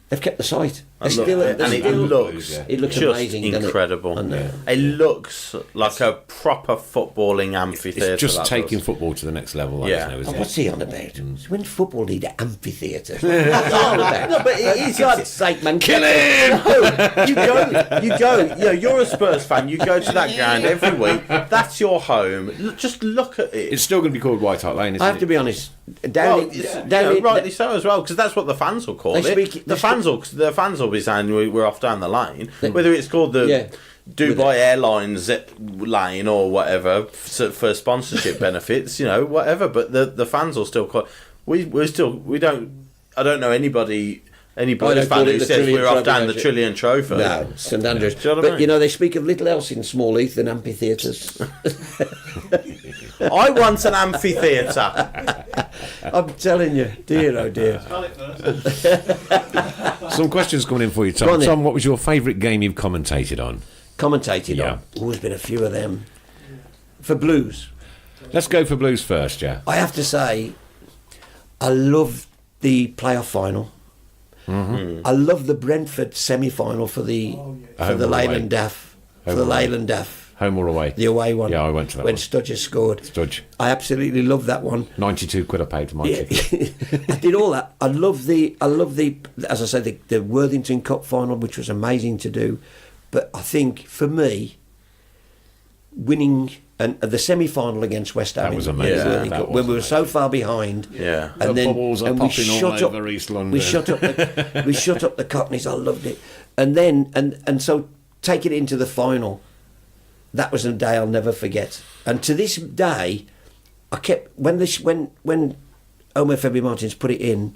they've kept the site. And it looks It looks just amazing, doesn't it? incredible. I know. It looks like a proper footballing amphitheatre. It's just that taking does. football to the next level, Yeah. now, Oh, isn't what's it? he on about? When football need an amphitheatre. What's he on about? No, but it is. God's sake, man. Kill him! No, you go. You know, you're a Spurs fan. You go to that ground every week. That's your home. Just look at it. It's still going to be called White Hart Lane, isn't I have to it? be honest. Rightly so as well, because that's what the fans will call They it. speak- The fans will be saying we're off down the lane, whether it's called the Yeah. Dubai Airlines lane or whatever for sponsorship benefits, you know, whatever. But the fans will still call. We don't. I don't know anybody don't fan call it who the says Trillion we're off Trophy, down the don't you? Trillion Trophy. No, St Andrews. Do you know what I But mean? you know, they speak of little else in Small Heath than amphitheatres. I want an amphitheatre. I'm telling you, dear oh dear. Some questions coming in for you, Go Tom. on then. Tom, what was your favourite game you've commentated on? Commentated Yeah. on. Always been a few of them. For Blues, Let's go for Blues first, yeah. I have to say, I love the playoff final. I love the Brentford semi-final for the Home or Leyland away? Daff. For Home the or away? Leyland Daff. Home or away? The away one. Yeah, I went to that when one. Studger scored. Studge. I absolutely love that one. 92 quid I paid for my ticket. I did all that. I love the, as I say, the Worthington Cup final, which was amazing to do. But I think for me, winning and the semi-final against West Ham That was in the amazing. Worthing That Cup, was when we were so far behind, Yeah. The bubbles are we popping all shut over East London. We shut up the Cockneys. I loved it, and then and so taking it into the final, that was a day I'll never forget. And to this day, I kept when Omar Febby Martins put it in,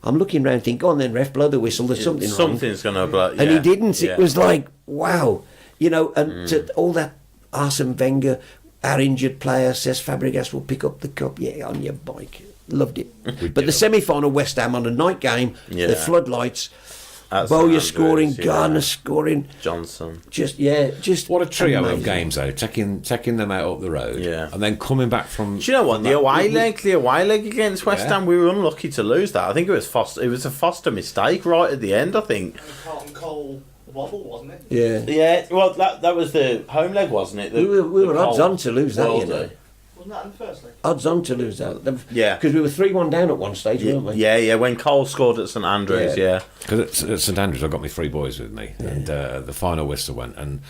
I'm looking around thinking, go on then, ref, blow the whistle, there's something wrong. Something's going to blow. And he didn't. Yeah. It was like, wow. And to all that Arsene Wenger, our injured player, says Fabregas will pick up the cup. Yeah, on your bike. Loved it. But the semi-final, West Ham on a night game, Yeah. the floodlights, That's Bowyer Andrews, scoring, yeah. Garner scoring. Johnson. Just What a trio amazing. of games, though. Taking them out up the road. Yeah. And then coming back from... Do you know what? The away leg against West Yeah. Ham, we were unlucky to lose that. I think it was Foster. It was a Foster mistake right at the end, I think. Carlton Cole wobble, wasn't it? Yeah. Yeah, well, that was the home leg, wasn't it? We were odds on to lose that, you know. Wasn't that in the first leg? Odds on to lose that. Yeah. Because we were 3-1 down at one stage, weren't we? Yeah, when Cole scored at St Andrews, yeah. Because at St Andrews, I got my 3 boys with me, and the final whistle went, and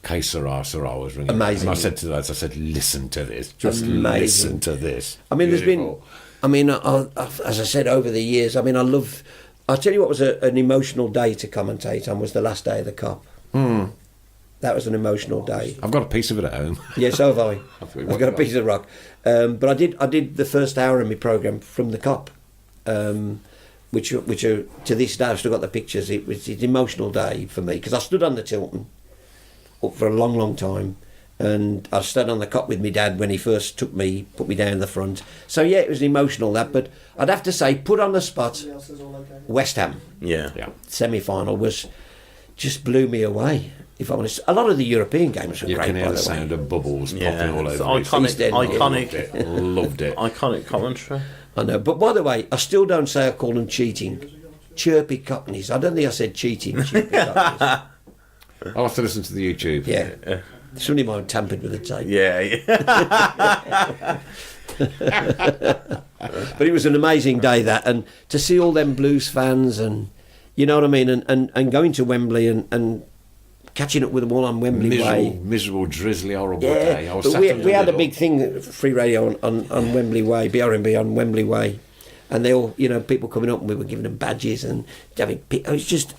K. Sarah was ringing. Amazing. And I said to the lads, listen to this. Just Amazing. listen to this. I mean, there's been, Beautiful. I mean, as I said over the years, I mean, I'll tell you what was an emotional day to commentate on was the last day of the Cup. That was an emotional day. I've got a piece of it at home. Yeah, so have I. thought you I've got a wanted piece of rock. But I did the first hour of my programme from the Cup, which are, to this day, I've still got the pictures. It was an emotional day for me because I stood on the Tilton up for a long, long time. And I stood on the Cup with my dad when he first put me down the front. So yeah, it was emotional that. But I'd have to say, put on the spot, Else is all okay. West Ham Yeah. Yeah. semi-final was just blew me away. If I'm honest, a lot of the European games were You great. can hear by the the way. sound of bubbles Yeah, popping all it's over. iconic, East End, iconic, Loved it. iconic commentary. I know, but by the way, I still don't say I call them cheating. Chirpy Cockneys. I don't think I said cheating. Chirpy Cockneys. I'll have to listen to the YouTube. Yeah. Somebody might have tampered with the tape. Yeah. But it was an amazing day, that. And to see all them Blues fans and, you know what I mean, and going to Wembley and catching up with them all on Wembley Way. Miserable, drizzly, horrible Yeah, day. I was but sat we in the had a middle. big thing, free radio on Wembley Way, BRMB on Wembley Way, and they all, you know, people coming up and we were giving them badges and having. It was just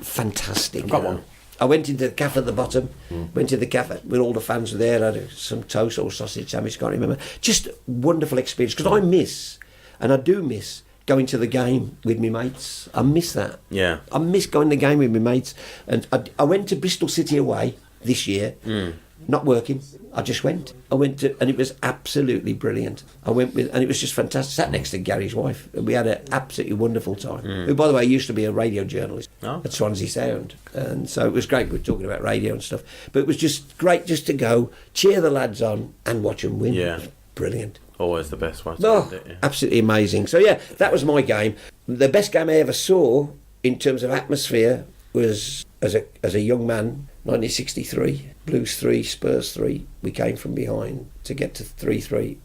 fantastic. I've got one. I went into the cafe at the bottom. Went to the cafe with all the fans were there. I had some toast or sausage sandwich. Can't remember. Just wonderful experience because I miss, and I do miss, going to the game with my mates. I miss that. Yeah. I miss going to the game with my mates. And I went to Bristol City away this year, not working. I just went. I went to, and it was absolutely brilliant. I went with, and it was just fantastic. Sat next to Gary's wife, and we had an absolutely wonderful time. Who, by the way, used to be a radio journalist at Swansea Sound, and so it was great. We were talking about radio and stuff, but it was just great just to go cheer the lads on and watch them win. Yeah. It was brilliant. Always the best way to No, end it. Yeah. absolutely amazing. So yeah, that was my game. The best game I ever saw in terms of atmosphere was as a young man, 1963, Blues 3, Spurs 3. We came from behind to get to 3-3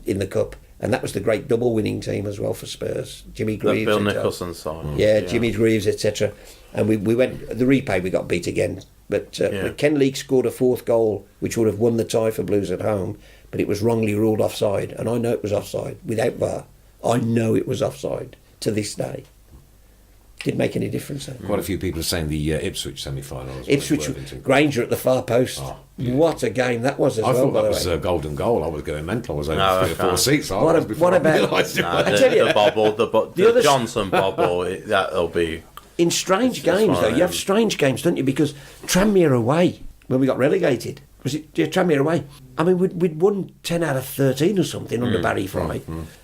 in the cup, and that was the great double winning team as well for Spurs. Jimmy The Greaves, Bill and, Nicholson side. yeah, Jimmy Greaves, etc. And we went the repay. We got beat again, but Ken Leake scored a fourth goal, which would have won the tie for Blues at home, but it was wrongly ruled offside, and I know it was offside without VAR. I know it was offside to this day. Didn't make any difference then. Quite a few people are saying the Ipswich semi-final. as Ipswich, well as Worthington. Granger at the far post. Oh, What a game that was as I well, thought by that the was way. a golden goal. I was going mental. I was over No, 3 or 4 okay. seats. I What was a- before what I about- realised it. No, I tell you- the bobble, the other- Johnson bobble, that'll be. In strange It's games, one though, of you have them. strange games, don't you? Because Tranmere away, when we got relegated, was it Tranmere away? I mean, we'd won 10 out of 13 or something under Barry Fry.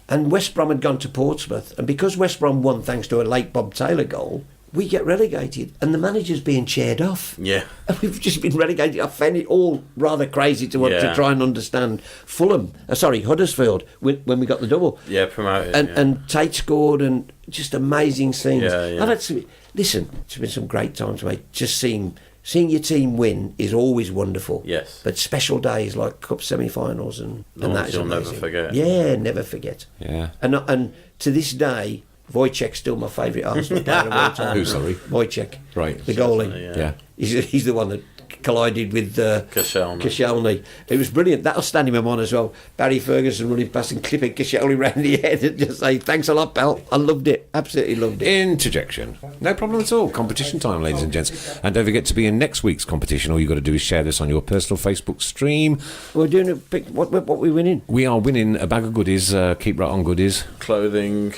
And West Brom had gone to Portsmouth. And because West Brom won thanks to a late Bob Taylor goal, we get relegated, and the manager's being chaired off. Yeah. And we've just been relegated. I found it all rather crazy to try and understand. Fulham, Huddersfield, when we got the double. Yeah, promoted. And Tate scored, and just amazing scenes. Yeah. I've had listen, it's been some great times, mate. Just seeing your team win is always wonderful. Yes. But special days like cup semi-finals and that is you'll never amazing. forget. Yeah, never forget. Yeah. And to this day, Wojciech's still my favourite Arsenal player of all time. Who, sorry? Wojciech. Right. The goalie. Yeah. He's the one that collided with Koscielny. Koscielny. It was brilliant. That'll stand him on as well. Barry Ferguson running past and clipping Koscielny round the head and just say, thanks a lot, pal. I loved it. Absolutely loved it. Interjection. No problem at all. Competition time, ladies and gents. And don't forget to be in next week's competition. All you've got to do is share this on your personal Facebook stream. We're doing a pick. What we winning? We are winning a bag of goodies. Keep right on goodies. Clothing,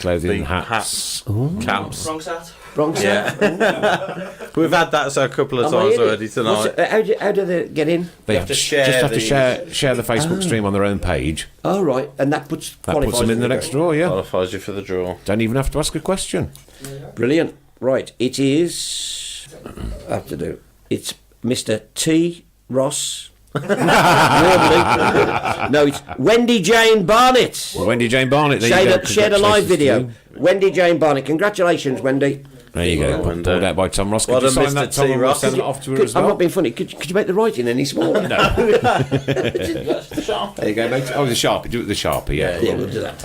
Hats. caps. Wrong set. Bronx. Yeah. We've had that a couple of times already tonight. How do they get in? They have to share just have to these. share the Facebook stream on their own page. Oh, right, and that puts Them in the next draw, yeah. Qualifies you for the draw. Don't even have to ask a question. Brilliant. Right, it is. I have to do. It's Mr. T. Ross. Normally. No, it's Wendy Jane Barnett. Wendy Jane Barnett. There you go. Shared a live Congratulations to video. you. Wendy Jane Barnett. Congratulations, Wendy. There you go. Well, Pulled out by Tom Ross. Could well you done, sign Mr. that, Tom, T. and we'll Ross. send it off to her as I'm well? not being funny. Could you make the writing any smaller? There you go, mate. Oh, the Sharpie. Do it with the Sharpie, yeah. Yeah, we'll do that.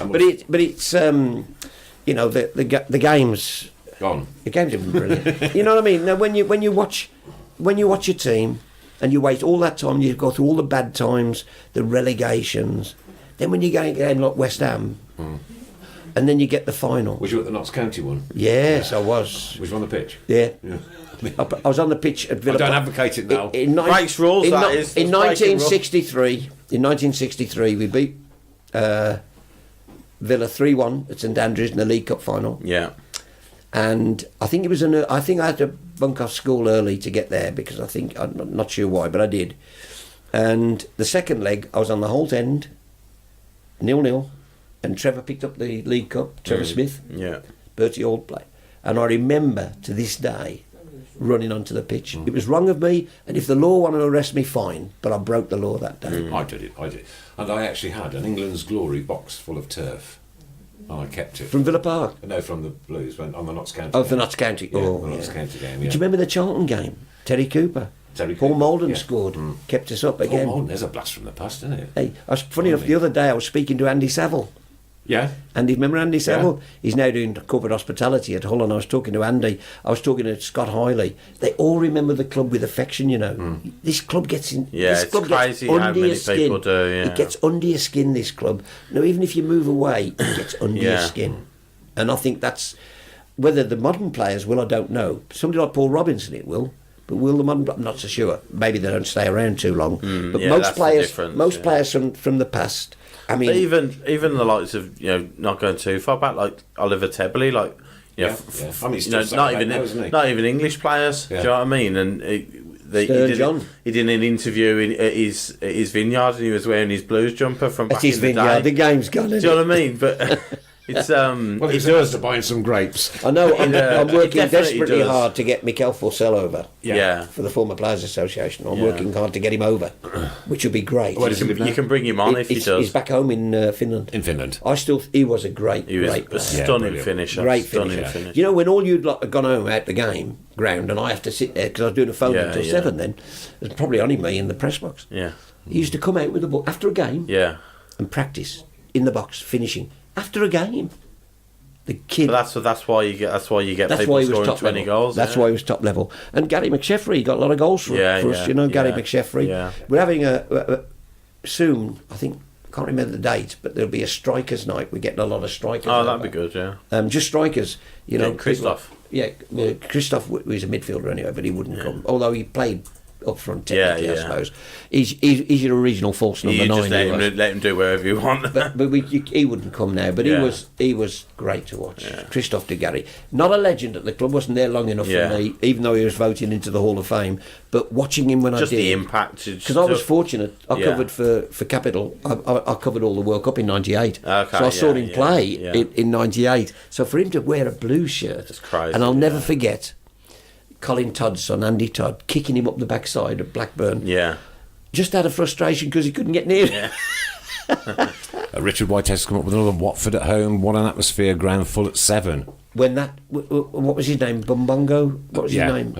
But it's you know, the games. Gone. The games have been brilliant. You know what I mean? Now, when you watch your team and you wait all that time, you go through all the bad times, the relegations. Then when you go again like West Ham, and then you get the final. Was you at the Notts County one? Yes, I was. Was you on the pitch? Yeah. I was on the pitch at Villa. I don't advocate it now. Breaks rules, in, that is. in That's breaking rules. 1963, we beat Villa 3-1 at St Andrews in the League Cup final. Yeah. And I think I had to bunk off school early to get there because I'm not sure why, but I did. And the second leg, I was on the Holt end, 0-0, and Trevor picked up the League Cup. Trevor Smith, Yeah. Bertie Auld play, and I remember to this day running onto the pitch. It was wrong of me, and if the law wanted to arrest me, fine. But I broke the law that day. I did it. And I actually had an England's Glory box full of turf. And I kept it. From Villa Park. No, from the Blues, on the Notts County. Oh, game. the Notts County. Yeah, Oh, the Notts yeah. County game, Do yeah. you remember the Charlton game? Terry Cooper. Paul Malden yeah. scored, kept us up Paul again. Malden, there's a blast from the past, isn't it? Hey, funny enough, the other day I was speaking to Andy Saville. Yeah. Andy, remember Andy Saville? He's now doing corporate hospitality at Hull, and I was talking to Andy. I was talking to Scott Hiley. They all remember the club with affection, you know. This club gets in. Yeah, this it's club crazy gets how under many your skin. people do, yeah. It gets under your skin, this club. No, even if you move away, it gets under your Yeah. skin. And I think that's whether the modern players will, I don't know. Somebody like Paul Robinson, it will. But will the modern? I'm not so sure. Maybe they don't stay around too long. But yeah, most that's the players, difference, players from the past. I mean, But even the likes of, not going too far back, like Oliver Tebley, like, Yeah. I mean, he's still not second even now, isn't he? not even English players. Yeah. Do you know what I mean? And he did an interview at his vineyard, and he was wearing his Blues jumper from that's back his in the vineyard. The day. game's gone. Do Isn't you it? know what I mean? But it's Well, he does to buying some grapes. I know. I'm it working definitely desperately does. hard to get Mikel Forsell over yeah. for the Former Players Association. I'm Yeah. working hard to get him over, which would be great. Where does he live now? You can bring him on if he He's does. back home in Finland. In Finland. He was a great, He was great a player. stunning brilliant. finisher. Great stunning finisher. finish. You know, when all you'd lot had gone home out the game ground, and I have to sit there because I was doing a phone Yeah, until yeah. 7. Then there's probably only me in the press box. Yeah. He used to come out with the ball after a game Yeah. and practice in the box finishing after a game. The kid. But that's why you get That's people why he was scoring top 20 level. goals. That's isn't why it? he was top level. And Gary McSheffrey got a lot of goals for us. You know, Gary McSheffrey. Yeah. We're having a soon. I think I can't remember the date, but there'll be a strikers' night. We're getting a lot of strikers. Oh, that'd over. be good. Yeah. Just strikers. You know, Yeah, Christoph. Yeah, Christoph was a midfielder anyway, but he wouldn't come. Although he played up front technically, I Yeah. suppose. He's your original false number You 9. just he was. let him do wherever you want. But he wouldn't come now. But Yeah. he was great to watch. Christophe de Gary, not a legend at the club, wasn't there long enough Yeah. for me, even though he was voted into the Hall of Fame. But watching him when Just I did, the impact. because I was fortunate, I Yeah. covered for Capital. I covered all the World Cup in '98, Okay, so I saw yeah, him yeah, play yeah. in '98. So for him to wear a blue shirt, It's crazy, and I'll never yeah. forget Colin Todd's son, Andy Todd, kicking him up the backside of Blackburn. Yeah. Just out of frustration because he couldn't get near. Yeah. Richard Whitehead's come up with another. Watford at home. What an atmosphere. Ground full at 7. When that, what was his name? Bumbongo? What was his name?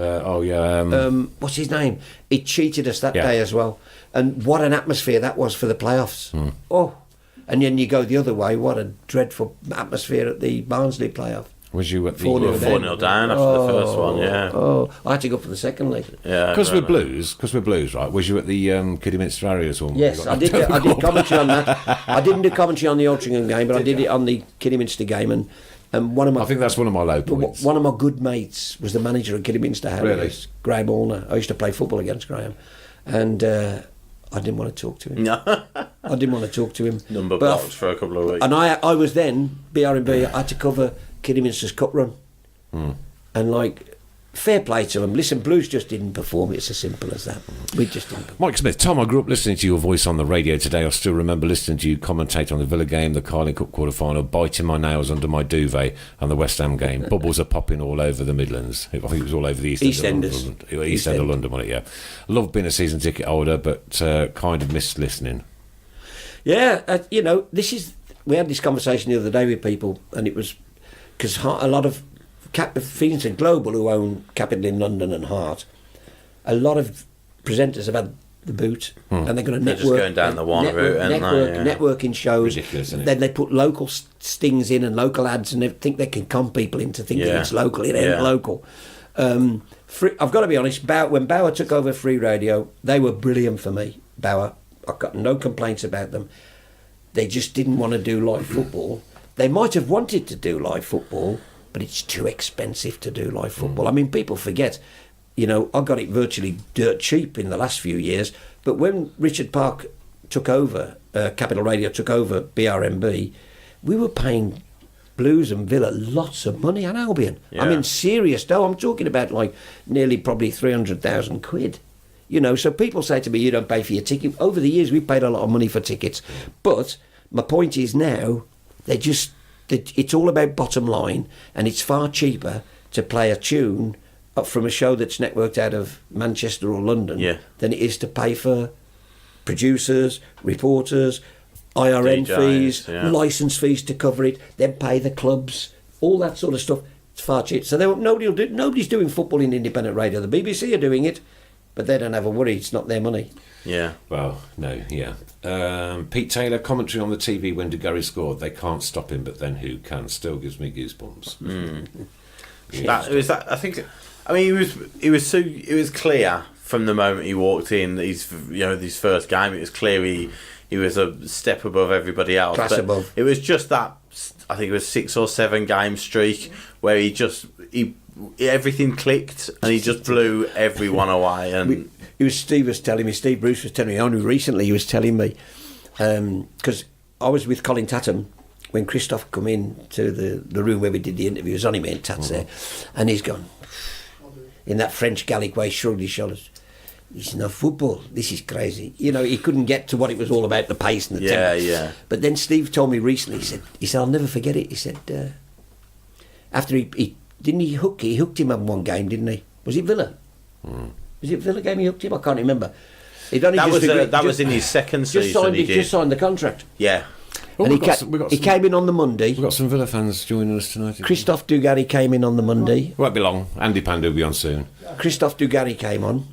What's his name? He cheated us that day as well. And what an atmosphere that was for the playoffs. Oh, and then you go the other way. What a dreadful atmosphere at the Barnsley playoff. Was you at the 4-0 down after the first one, yeah. Oh, I had to go for the second leg. Yeah. Because we're Blues, right? Was you at the Kidderminster Harriers one? Yes, I did commentary on that. I didn't do commentary on the Altrincham game, but I did it on the Kidderminster game. And one of my, I think that's one of my low points. One of my good mates was the manager of Kidderminster Harriers, Really? Graham Allner. I used to play football against Graham, and I didn't want to talk to him. No. I didn't want to talk to him. Number blocks for a couple of weeks. And I was then BR&B. I had to cover Kidderminster's cup run, and like, fair play to them. Listen, Blues just didn't perform. It's as simple as that. We just didn't perform. Mike Smith, Tom, I grew up listening to your voice on the radio today. I still remember listening to you commentate on the Villa game, the Carling Cup quarter-final, biting my nails under my duvet, and the West Ham game. Bubbles are popping all over the Midlands. I think it was all over the East End of London. East End of London, wasn't it? Yeah. Love being a season ticket holder, but kind of missed listening. Yeah, we had this conversation the other day with people, and it was because a lot of Phoenix and Global, who own Capital in London and Heart, a lot of presenters have had the boot, and they're going to network. They're just going down the one route, aren't they? Yeah. Networking shows. Ridiculous, isn't it? Then they put local stings in and local ads, and they think they can con people into thinking it's local. It ain't local. I've got to be honest. When Bauer took over Free Radio, they were brilliant for me. Bauer, I've got no complaints about them. They just didn't want to do live football. They might have wanted to do live football, but it's too expensive to do live football. I mean, people forget, I got it virtually dirt cheap in the last few years, but when Richard Park took over, Capital Radio took over BRMB, we were paying Blues and Villa lots of money, and Albion. Yeah. I mean, serious dough. I'm talking about like nearly probably 300,000 quid. So people say to me, you don't pay for your ticket. Over the years, we've paid a lot of money for tickets. But my point is now, it's all about bottom line, and it's far cheaper to play a tune from a show that's networked out of Manchester or London than it is to pay for producers, reporters, IRN DJs, fees, licence fees to cover it, then pay the clubs, all that sort of stuff. It's far cheaper. So nobody's doing football in independent radio. The BBC are doing it, but they don't have a worry. It's not their money. Yeah. Well, no, yeah. Pete Taylor, commentary on the TV when Dugarry scored. They can't stop him, but then who can? Still gives me goosebumps. It was clear from the moment he walked in. His first game. It was clear he was a step above everybody else. Class above. It was just that. I think it was 6 or 7 game streak where everything clicked and he just blew everyone away. And Steve Bruce was telling me only recently. He was telling me because I was with Colin Tatham when Christoph come in to the room where we did the interview. It was only me and Tats there, and he's gone in that French Gallic way, shrugged his shoulders. This is not football. This is crazy. He couldn't get to what it was all about, the pace and the tempo. Yeah. But then Steve told me recently. He said, I'll never forget it. He said after he hooked him on one game, didn't he? Was it Villa? Was it Villa game he hooked him? I can't remember. That was in his second season. Just signed the contract. Yeah. And he came in on the Monday. We've got some Villa fans joining us tonight. Christophe Dugarry came in on the Monday. Won't be long. Andy Pandu will be on soon. Christophe Dugarry came on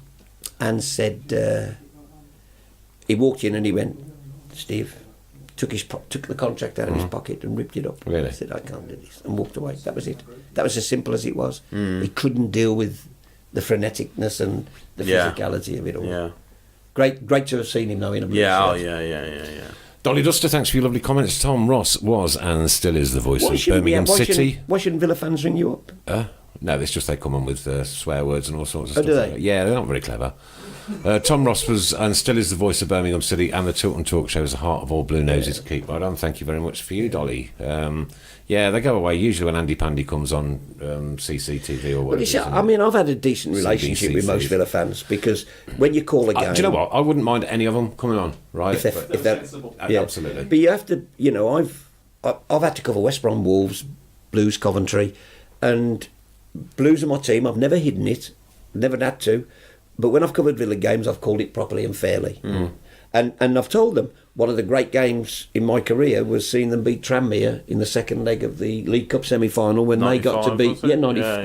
and said, he walked in and he went, Steve, took the contract out of his pocket and ripped it up. Really? He said, I can't do this, and walked away. That was it. That was as simple as it was. He couldn't deal with the freneticness and the physicality of it all. Yeah. Great to have seen him now in a blue shirt. Yeah. Dolly Duster, thanks for your lovely comments. Tom Ross was and still is the voice of Birmingham City. Why shouldn't Villa fans ring you up? No, it's just they come on with swear words and all sorts of Oh, stuff. do they? Like yeah, they're not very clever. Tom Ross was and still is the voice of Birmingham City, and the Tilton Talk show is the heart of all Blue Noses. Keep right on. Thank you very much for you, Dolly. They go away usually when Andy Pandy comes on CCTV or whatever. I've had a decent relationship with most Villa fans because when you call a game, do you know what? I wouldn't mind any of them coming on, right? If they're absolutely. But you have to, I've had to cover West Brom, Wolves, Blues, Coventry, and Blues are my team. I've never hidden it, never had to. But when I've covered Villa games, I've called it properly and fairly. And I've told them one of the great games in my career was seeing them beat Tranmere in the second leg of the League Cup semi-final when they got to 95, beat was it?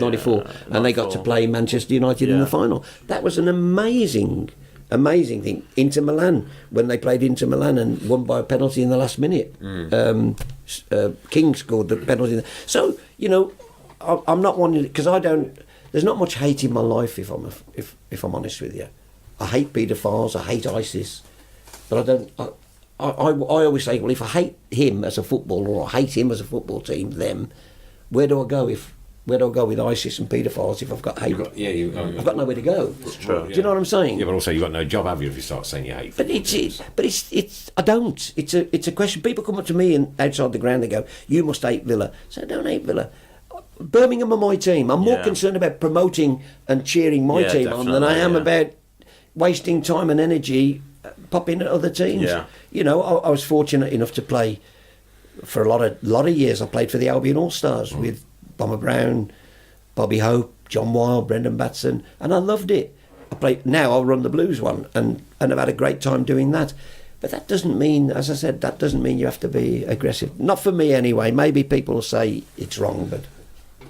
94, and they got to 94. play Manchester United in the final. That was an amazing thing. Inter Milan, when they played Inter Milan and won by a penalty in the last minute. King scored the penalty. So, you know, I'm not wanting, because I don't. There's not much hate in my life, if I'm honest with you. I hate paedophiles. I hate ISIS, but I don't. I always say, well, if I hate him as a footballer or I hate him as a football team, then where do I go with ISIS and paedophiles if I've got hate? I've got nowhere to go. That's true. Do you know what I'm saying? Yeah, but also you've got no job, have you, if you start saying you hate But it's I don't. It's a question. People come up to me and outside the ground they go, "You must hate Villa." So I don't hate Villa. Birmingham are my team. I'm more concerned about promoting and cheering my team on than I am about wasting time and energy popping at other teams. Yeah. You know, I was fortunate enough to play for a lot of years. I played for the Albion All Stars with Bomber Brown, Bobby Hope, John Wilde, Brendan Batson, and I loved it. Now I'll run the Blues one, and I've had a great time doing that. But that doesn't mean, as I said, you have to be aggressive. Not for me anyway. Maybe people will say it's wrong, but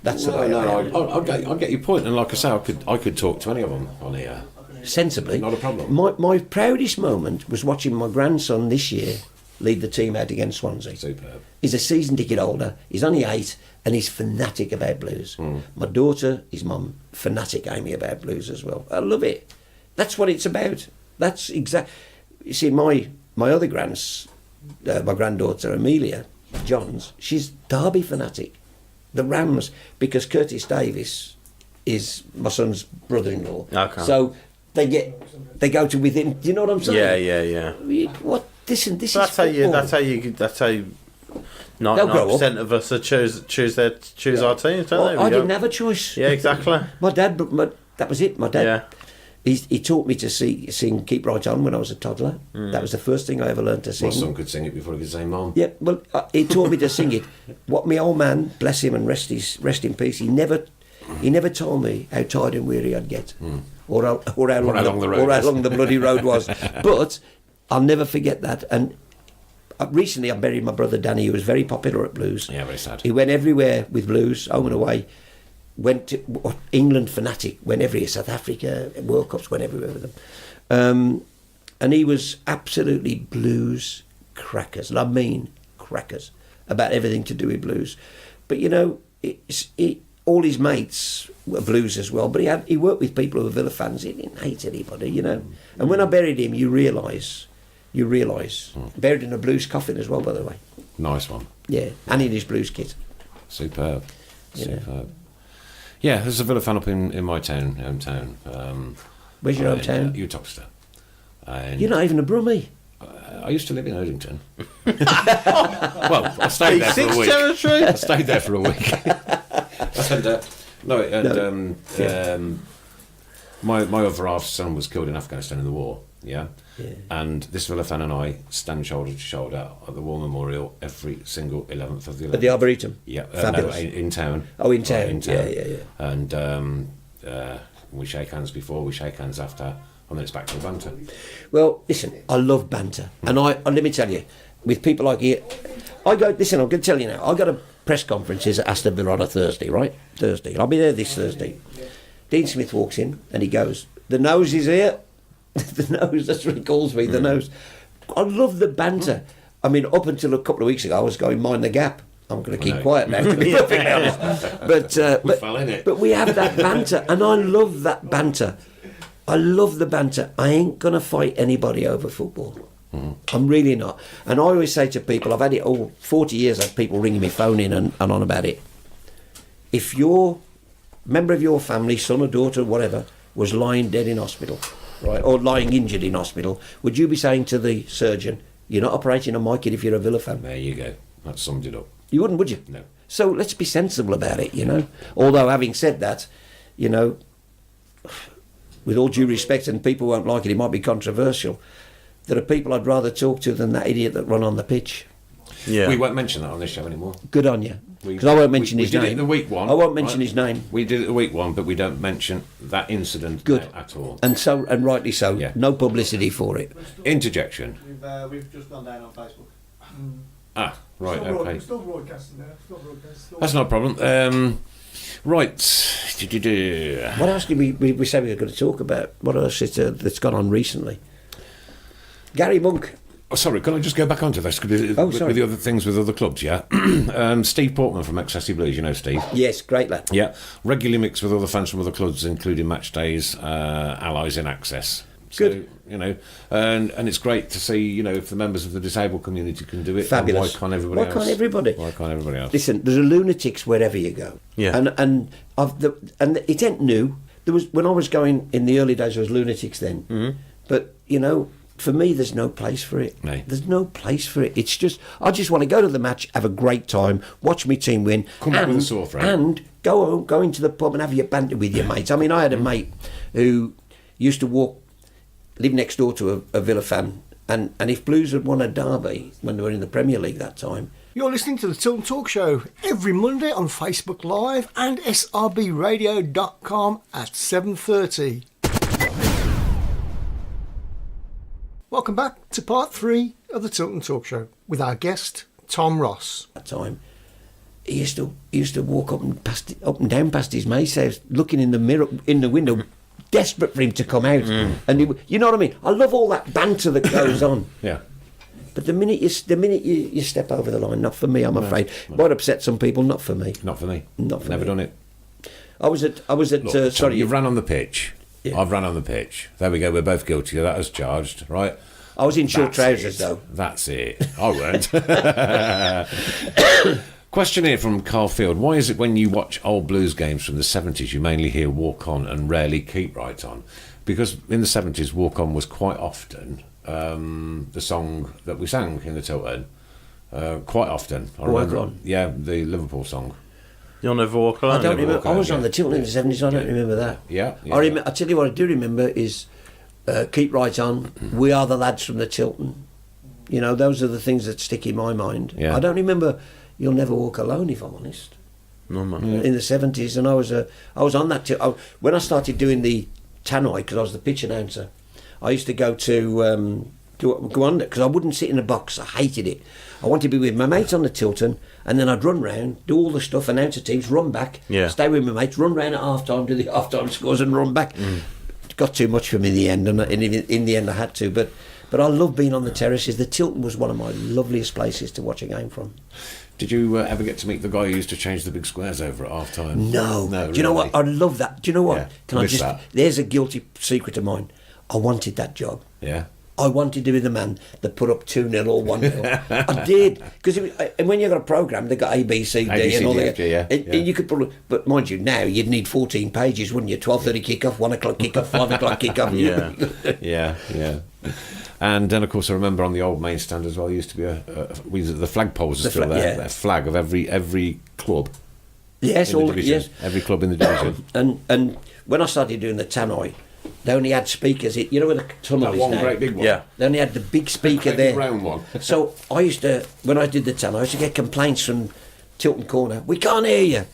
that's the way I am. I get your point, and like I say, I could talk to any of them on here. Sensibly. Not a problem. My proudest moment was watching my grandson this year lead the team out against Swansea. Superb. He's a season ticket holder. He's only 8, and he's fanatic about blues. My daughter, his mum, fanatic Amy about blues as well. I love it. That's what it's about. That's exact. You see, my other my granddaughter Amelia Johns, she's Derby fanatic. The Rams, because Curtis Davis is my son's brother-in-law. Okay. So they go to within. Do you know what I'm saying? Yeah. What this is That's how football. That's how 99% of us are choose our teams, don't they? I didn't have a choice. Yeah, exactly. My dad, that was it. My dad, Yeah. he taught me to sing "Keep Right On" when I was a toddler. That was the first thing I ever learned to sing. My son could sing it before he could say mom. Yeah, well, he taught me to sing it. What my old man, bless him and rest in peace, he never told me how tired and weary I'd get, or how long the bloody road was. But I'll never forget that. And recently I buried my brother Danny, who was very popular at blues. Yeah, very sad. He went everywhere with blues, home and away. Went to England fanatic, went everywhere, South Africa, World Cups, went everywhere with them. And he was absolutely blues crackers, and I mean crackers, about everything to do with blues. But you know, all his mates were blues as well, but he worked with people who were Villa fans. He didn't hate anybody, you know. And when I buried him, you realise. Buried in a blues coffin as well, by the way. Nice one. Yeah, and in his blues kit. Superb. Yeah. Superb. Yeah, there's a Villa fan up in my hometown. Where's your hometown? Uttoxeter. And You're not even a Brummie. I used to live in Odington. Well, I stayed there for a week. Territory. I stayed there for a week. My other half's son was killed in Afghanistan in the war. Yeah. And this Villa fan and I stand shoulder to shoulder at the War Memorial every single 11th of the 11th. At the Arboretum? Yeah. Fabulous. No, in town. Oh, in town. In town. Yeah. And we shake hands before, we shake hands after, and then it's back to the banter. Well, listen, I love banter. And let me tell you, with people like you, I'm going to tell you now, I got a press conferences at Aston Villa on a Thursday, right? Thursday. I'll be there this Thursday. Dean Smith walks in and he goes, "The nose is here." The nose, that's what he calls me, the nose. I love the banter. I mean, up until a couple of weeks ago, I was going, mind the gap. I'm going to keep quiet now, to be perfectly honest. We fell in it. But we have that banter, and I love that banter. I love the banter. I ain't going to fight anybody over football. I'm really not. And I always say to people, I've had it all 40 years, I've had people ringing me phone in and on about it. If your member of your family, son or daughter, whatever, was lying dead in hospital, right, or lying injured in hospital, would you be saying to the surgeon, "You're not operating on my kid if you're a Villa fan"? There you go. That summed it up. You wouldn't, would you? No. So let's be sensible about it, you know. Although, having said that, you know, with all due respect, and people won't like it, it might be controversial, there are people I'd rather talk to than that idiot that run on the pitch. Yeah. We won't mention that on this show anymore. Good on you. Because I won't mention his we name. did it in the week one. I won't mention right? his name. We did it the week one, but we don't mention that incident Good. at all. And rightly so. Yeah. No publicity for it. Interjection. We've just gone down on Facebook. Ah, right, okay. Still broadcasting there. Still broadcasting. That's not a problem. Right. What else did we say we were going to talk about? What else is that's gone on recently? Gary Monk. Oh, sorry, can I just go back onto this? With the other things with other clubs, yeah? Steve Portman from Excessive Blues, you know Steve? Yes, great lad. Yeah, regularly mixed with other fans from other clubs, including match days, allies in access. Good. So, and it's great to see, if the members of the disabled community can do it. Fabulous. Why can't everybody else? Why can't everybody? Why can't everybody else? Listen, there's a lunatics wherever you go. Yeah. And it ain't new. There was when I was going in the early days, there was lunatics then. Mm-hmm. But for me, there's no place for it. No. There's no place for it. It's just I just want to go to the match, have a great time, watch my team win, Come back with a sore throat. and go into the pub and have your banter with your mates. I mean, I had a mate who used to live next door to a Villa fan, and if Blues had won a derby when they were in the Premier League that time. You're listening to the Tilton Talk Show every Monday on Facebook Live and srbradio.com at 7:30. Welcome back to part 3 of the Tilton Talk Show with our guest, Tom Ross. That time, he used to walk up and down past his mate's house, looking in the window, desperate for him to come out. And you know what I mean? I love all that banter that goes on. Yeah. But the minute you step over the line, not for me, I'm afraid. Might upset some people, not for me. Not for me. Not for Never me. done it. I was at Look, sorry. you've ran on the pitch. Yeah. I've run on the pitch. There we go. We're both guilty of that as charged, right? I was in short That's trousers it. though. That's it. I weren't. Question here from Carl Field. Why is it when you watch old blues games from the 70s you mainly hear Walk On and rarely Keep Right On? Because in the 70s, Walk On was quite often the song that we sang in the Tilton. Quite often. I Walk remember. On? Yeah, the Liverpool song. You'll never walk alone. I don't never remember. walk I was out, on yeah. the Tilton in the 70s. I don't remember that. Yeah. I tell you what I do remember is Keep Right On. We Are the Lads from the Tilton. Those are the things that stick in my mind. Yeah. I don't remember You'll Never Walk Alone, if I'm honest. No, man. In the 70s, and I was on that when I started doing the tannoy, because I was the pitch announcer. I used to go to go on because I wouldn't sit in a box. I hated it. I wanted to be with my mates on the Tilton, and then I'd run round, do all the stuff, announce the teams, run back, stay with my mates, run round at half time, do the half time scores, and run back. It got too much for me in the end, and in the end I had to. But I love being on the terraces. The Tilton was one of my loveliest places to watch a game from. Did you ever get to meet the guy who used to change the big squares over at half time? No. No. Do you know what? I love that. Do you know what? Yeah, Can I miss just? that. There's a guilty secret of mine. I wanted that job. Yeah. I wanted to be the man that put up 2-0 or 1-0. I did, because and when you got a programme, they got A, B, C, D, and all that. yeah. And you could probably, but mind you, now you'd need 14 pages, wouldn't you? 12:30 kick-off, 1 o'clock kick-off, 5 o'clock kick-off. Yeah. Yeah. And then, of course, I remember on the old main stand as well, used to be the flagpoles are still there. yeah. A flag of every club. Yes, in the all division. yes. Every club in the division. And when I started doing the tannoy, they only had speakers. Where the tunnel That is one now. great big one. Yeah. They only had the big speaker Great there. big round one. So I used to, when I did the tannoy, I used to get complaints from Tilton Corner. We can't hear you.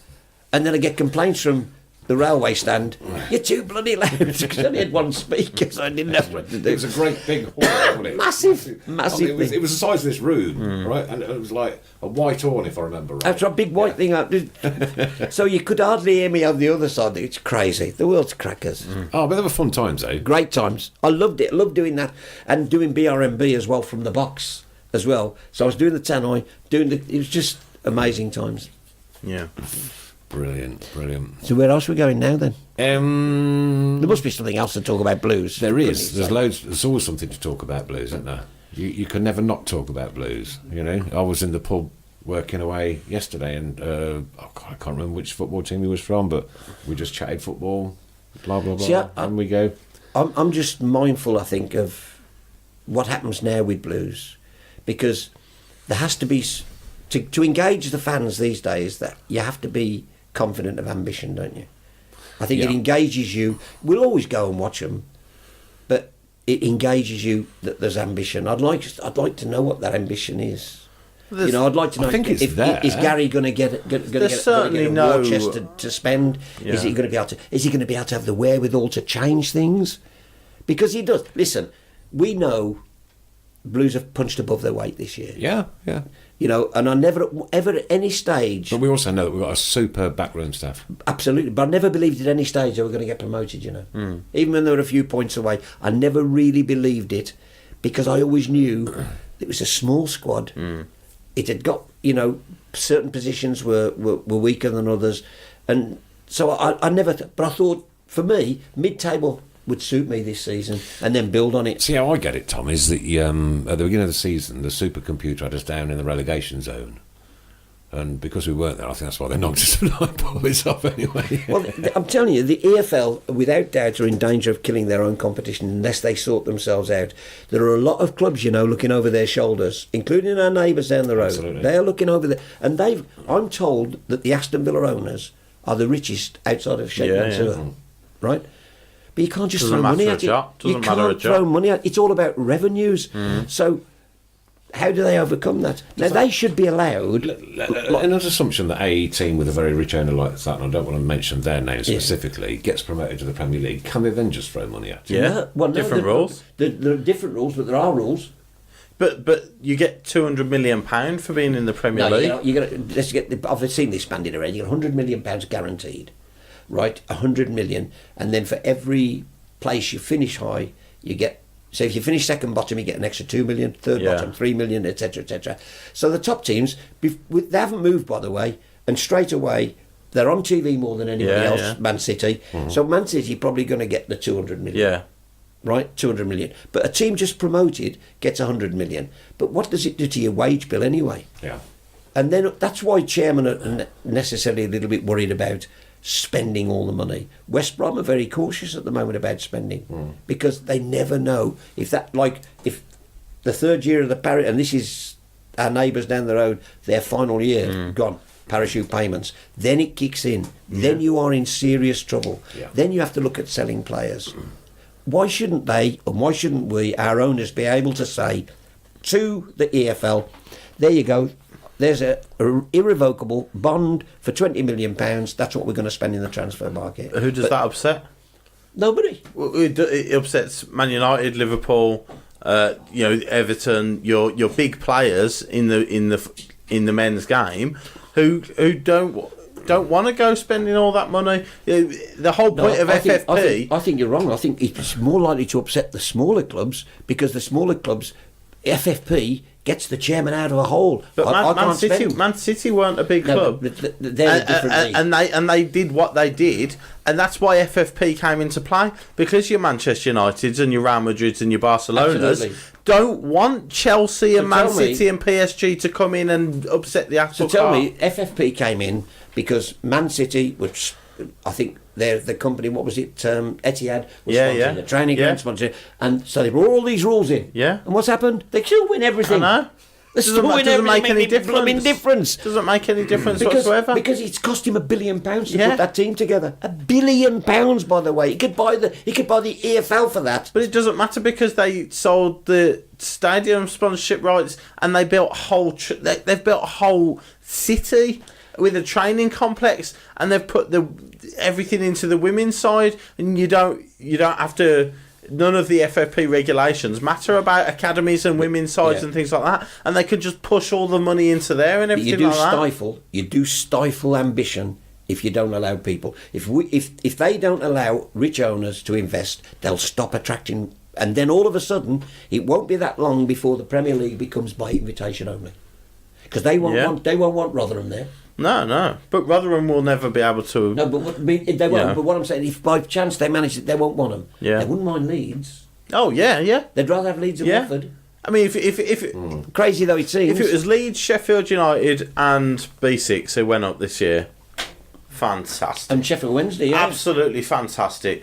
And then I get complaints from the railway stand. You're too bloody loud, because I only had one speaker, so I didn't know what to do. It was a great big hall, wasn't it? Massive I mean, it was thing. the size of this room, right? And it was like a white horn, if I remember right. That's a big white thing up. So you could hardly hear me on the other side. It's crazy. The world's crackers. Oh, but they were fun times, though. Great times. I loved it. I loved doing that. And doing BRMB as well from the box as well. So I was doing the tannoy, it was just amazing times. Yeah. Brilliant. So where else are we going now then? There There must be something else to talk about blues. There is. There's loads. There's always something to talk about blues, isn't there? You can never not talk about blues. I was in the pub working away yesterday, and I can't remember which football team he was from, but we just chatted football, blah blah blah, See, and we go. I'm just mindful, I think, of what happens now with blues, because there has to be to engage the fans these days. That you have to be confident of ambition, don't you? I think it engages you. We'll always go and watch them, but it engages you that there's ambition. I'd like to know what that ambition is. You know, I'd like to know. I think it's there. Is Gary going to get certainly a no- war chest to spend? Yeah. Is he going to be able to? Is he going to be able to have the wherewithal to change things? Because he does. Listen, we know Blues have punched above their weight this year. Yeah, yeah. You know, and I never ever at any stage. But we also know that we've got a superb backroom staff. Absolutely, but I never believed at any stage they were going to get promoted, you know. Even when they were a few points away, I never really believed it because I always knew it was a small squad. It had got, you know, certain positions were weaker than others. And so I never, but I thought for me, mid-table would suit me this season and then build on it. See, how I get it, Tom, is that at the beginning of the season, the supercomputer had us down in the relegation zone. And because we weren't there, I think that's why they knocked us the 9 points off anyway. Well, I'm telling you, the EFL, without doubt, are in danger of killing their own competition unless they sort themselves out. There are a lot of clubs, you know, looking over their shoulders, including our neighbours down the road. Absolutely. They are looking over there. And I'm told that the Aston Villa owners are the richest outside of Shetland Sewer, right? But you can't just Doesn't throw money matter at a it. job. You Doesn't matter a can't throw job. money at it. It's all about revenues. So how do they overcome that? Now, they should be allowed... In an assumption that a team with a very rich owner like that, and I don't want to mention their name specifically, gets promoted to the Premier League, can they then just throw money at it? Yeah, different rules. There are different rules, but there are rules. But you get £200 million for being in the Premier League. Let's get. I've seen this bandied around. You get £100 million guaranteed, right? 100 million, and then for every place you finish high, you get. So if you finish second bottom, you get an extra 2 million. Third bottom, 3 million, etc., etc. So the top teams, they haven't moved, by the way, and straight away they're on TV more than anybody else. Yeah. Man City. So Man City probably going to get the 200 million. Yeah. Right, 200 million. But a team just promoted gets 100 million. But what does it do to your wage bill anyway? Yeah. And then that's why chairmen are necessarily a little bit worried about spending all the money. West Brom are very cautious at the moment about spending because they never know if the third year of the parachute, and this is our neighbours down the road, their final year, gone, parachute payments, then it kicks in. Then you are in serious trouble. Yeah. Then you have to look at selling players. Why shouldn't they, and why shouldn't we, our owners, be able to say to the EFL, there you go, there's a irrevocable bond for £20 million, that's what we're going to spend in the transfer market. Who does that upset? Nobody. Well, it upsets Man United, Liverpool, Everton, your big players in the men's game, who don't want to go spending all that money. The whole point of FFP. I think you're wrong. I think it's more likely to upset the smaller clubs because the smaller clubs, FFP gets the chairman out of a hole. But I Man City weren't a big club. But they're a different league. And they did what they did, and that's why FFP came into play, because your Manchester Uniteds and your Real Madrids and your Barcelonas Absolutely. don't want Chelsea and Man tell me- City and PSG to come in and upset the apple So tell cart. me, FFP came in because Man City, which I think they're the company, what was it, Etihad, was sponsoring the training ground, sponsoring, and so they brought all these rules in. Yeah. And what's happened? They still win everything. I know. They still win Doesn't make everything. any Blooming difference. Doesn't make any difference whatsoever. Because it's cost him £1 billion to Yeah. put that team together. £1 billion, by the way. He could buy the EFL for that. But it doesn't matter because they sold the stadium sponsorship rights and they built a whole. They've built a whole city with a training complex, and they've put everything into the women's side, and you don't have to. None of the FFP regulations matter about academies and women's sides and things like that, and they could just push all the money into there and everything like that. You do stifle ambition if you don't allow people. If they don't allow rich owners to invest, they'll stop attracting, and then all of a sudden it won't be that long before the Premier League becomes by invitation only, because they won't want Rotherham there. No, but Rotherham will never be able to. No, but they won't. Yeah. But what I'm saying, if by chance they manage it, they won't want them. Yeah. They wouldn't mind Leeds. Oh yeah. They'd rather have Leeds than Yeah. Watford. I mean, if Crazy though it seems. If it was Leeds, Sheffield United, and B6 who went up this year, fantastic. and Sheffield Wednesday, yeah. Absolutely fantastic.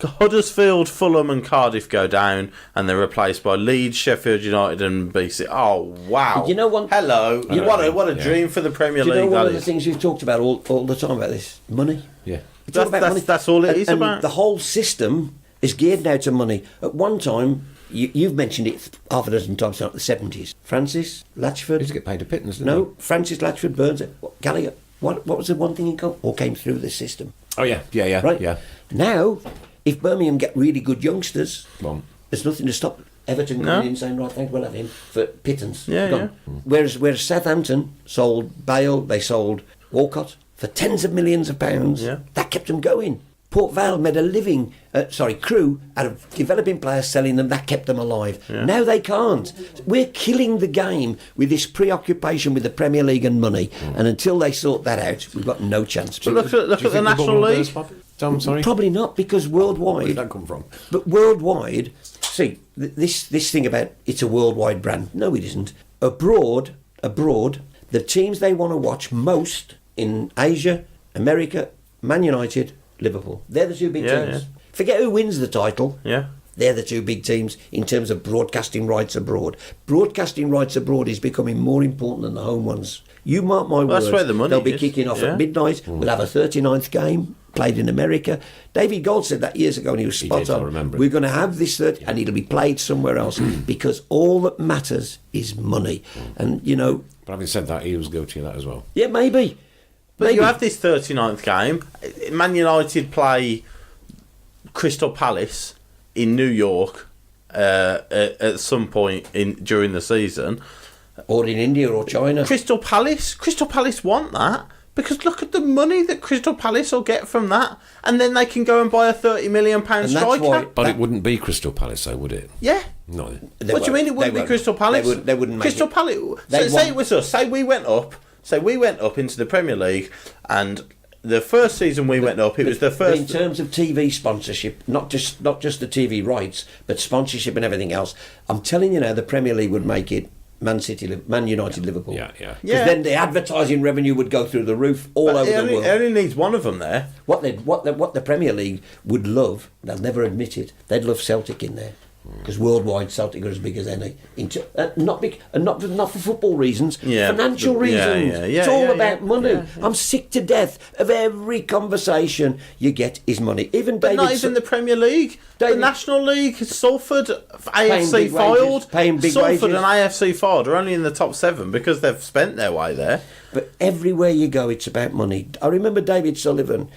Huddersfield, Fulham, and Cardiff go down, and they're replaced by Leeds, Sheffield United, and BC. Oh wow! You know what? Hello! What a dream for the Premier Do you know League. one That of the is. things we've talked about all the time about this? Money. Yeah. It's all about money. That's all it is and about. the whole system It's geared now to money. At one time, you've mentioned it half a dozen times now, the 70s. Francis, Latchford. He used to get paid a pittance, didn't No, Francis, Latchford, Burns, Gallagher. What was the one thing he got? All came through this system. he? Oh, yeah. Right? Yeah. Now, if Birmingham get really good youngsters, Well, there's nothing to stop Everton coming in saying, right, thanks, we'll have him for pittance. Yeah, Gone. Whereas Southampton sold Bale, they sold Walcott for tens of millions of pounds. Yeah. That kept them going. Port Vale made a living, Crewe, out of developing players, selling them. That kept them alive. Yeah. Now they can't. We're killing the game with this preoccupation with the Premier League and money. And until they sort that out, we've got no chance. But look at the National League. Tom, sorry. Probably not, because Where worldwide... did that come from? But worldwide, see, this thing about it's a worldwide brand. No, it isn't. Abroad, the teams they want to watch most in Asia, America, Man United, Liverpool. They're the two big Yeah, teams. yeah. Forget who wins the title. Yeah. They're the two big teams in terms of broadcasting rights abroad. Broadcasting rights abroad is becoming more important than the home ones. You mark my words, That's where the money they'll be is. kicking off Yeah. at midnight. We'll have a 39th game played in America. David Gold said that years ago, and he was spot did, I on. remember it. We're going to have this and it'll be played somewhere else because all that matters is money. And, But having said that, he was guilty of that as well. yeah, maybe. But Maybe. you have this 39th game. Man United play Crystal Palace in New York at some point during the season. Or in India or China. Crystal Palace want that because look at the money that Crystal Palace will get from that, and then they can go and buy a £30 million And that's striker. why- But it wouldn't be Crystal Palace, though, would it? Yeah. No. What do you mean it wouldn't be Crystal Palace? They wouldn't make Crystal it. Palace. They Say want- it was us. Say we went up into the Premier League, and the first season we went up, it was the But in first. terms of TV sponsorship, not just the TV rights, but sponsorship and everything else, I'm telling you now, the Premier League would make it Man United, Liverpool. Yeah. Because Yeah. then the advertising revenue would go through the roof all over It the only, world. it only needs one of them there. What the Premier League would love, they'll never admit it, they'd love Celtic in there. Because worldwide Celtic are as big as any. Not for football reasons, Yeah. financial reasons. Yeah, It's all yeah, about yeah. money. Yeah, I'm sick to death of every conversation you get is money. Even But David. not even the Premier League. The David- National League, Salford, AFC big wages, filed. paying big Salford wages. and AFC filed are only in the top 7 because they've spent their way there. But everywhere you go, it's about money. I remember David Sullivan,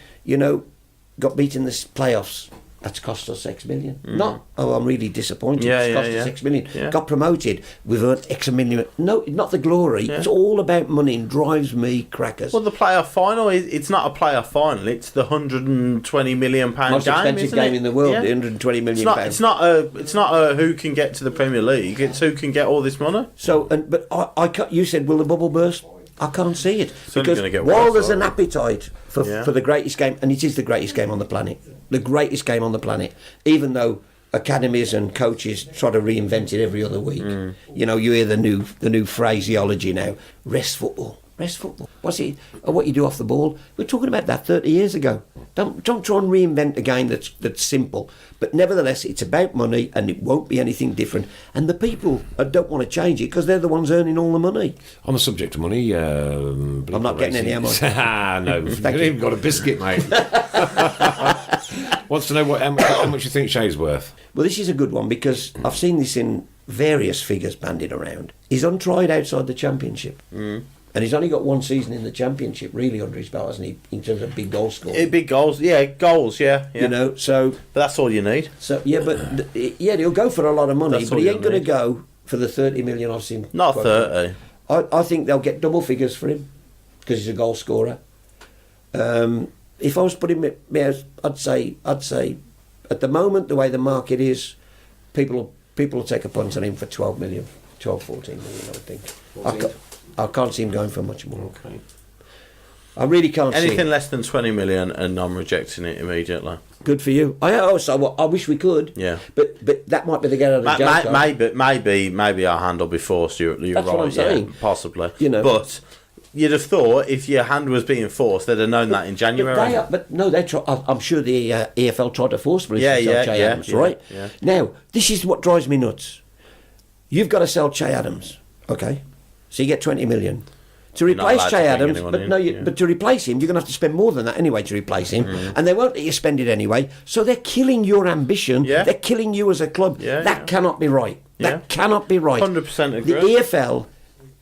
got beat in the playoffs. That's cost us X million. Not, I'm really disappointed. Yeah, It's yeah, cost us yeah. X million. Yeah. Got promoted. We've earned X million. No, not the glory. Yeah. It's all about money and drives me crackers. Well, the playoff final, it's not a playoff final. It's the £120 million Most game, expensive isn't game it? in the world, Yeah. the 120 million It's not. pounds. It's not a who can get to the Premier League. It's who can get all this money. So, but you said, will the bubble burst? I can't see it only because gonna get while worse, there's an though. appetite for the greatest game, and it is the greatest game on the planet, the greatest game on the planet, even though academies and coaches try to reinvent it every other week. You hear the new phraseology now. Rest football. What's it? What you do off the ball? We're talking about that 30 years ago. Don't try and reinvent a game that's simple. But nevertheless, it's about money, and it won't be anything different. And the people don't want to change it because they're the ones earning all the money. On the subject of money, I'm not getting any, am I? No, you've Thank you. even got a biscuit, mate. Wants to know how much you think Shea's worth. Well, this is a good one because I've seen this in various figures bandied around. He's untried outside the Championship. And he's only got one season in the Championship, really, under his belt, hasn't he, in terms of big goal score? Big goals, yeah. So But that's all you need. he'll go for a lot of money, That's but all he you ain't going to need. go for the 30 million I've seen. Not quoted. 30. I think they'll get double figures for him because he's a goal scorer. If I was putting me, I'd say at the moment, the way the market is, people will take a punt on him for 12 million, 14 million, I think. I can't see him going for much more. Okay. I really can't see Anything it. less than 20 million, and I'm rejecting it immediately. Good for you. I wish we could. Yeah. But that might be the get out of jail card. Maybe our hand will be forced. You're That's right. what I'm saying. Yeah, possibly. But you'd have thought if your hand was being forced, they'd have known that in January. I'm sure the EFL tried to forcibly Yeah, sell yeah, Che yeah, Adams, yeah, right? yeah. Now, this is what drives me nuts. You've got to sell Che Adams, okay? So you get 20 million. To You're not replace allowed to Che bring Adams, anyone but in, no, yeah. but to replace him, you're going to have to spend more than that anyway to replace him, and they won't let you spend it anyway. So they're killing your ambition. Yeah. They're killing you as a club. Yeah, that yeah. cannot be right. Yeah. That cannot be right. 100% agree. The EFL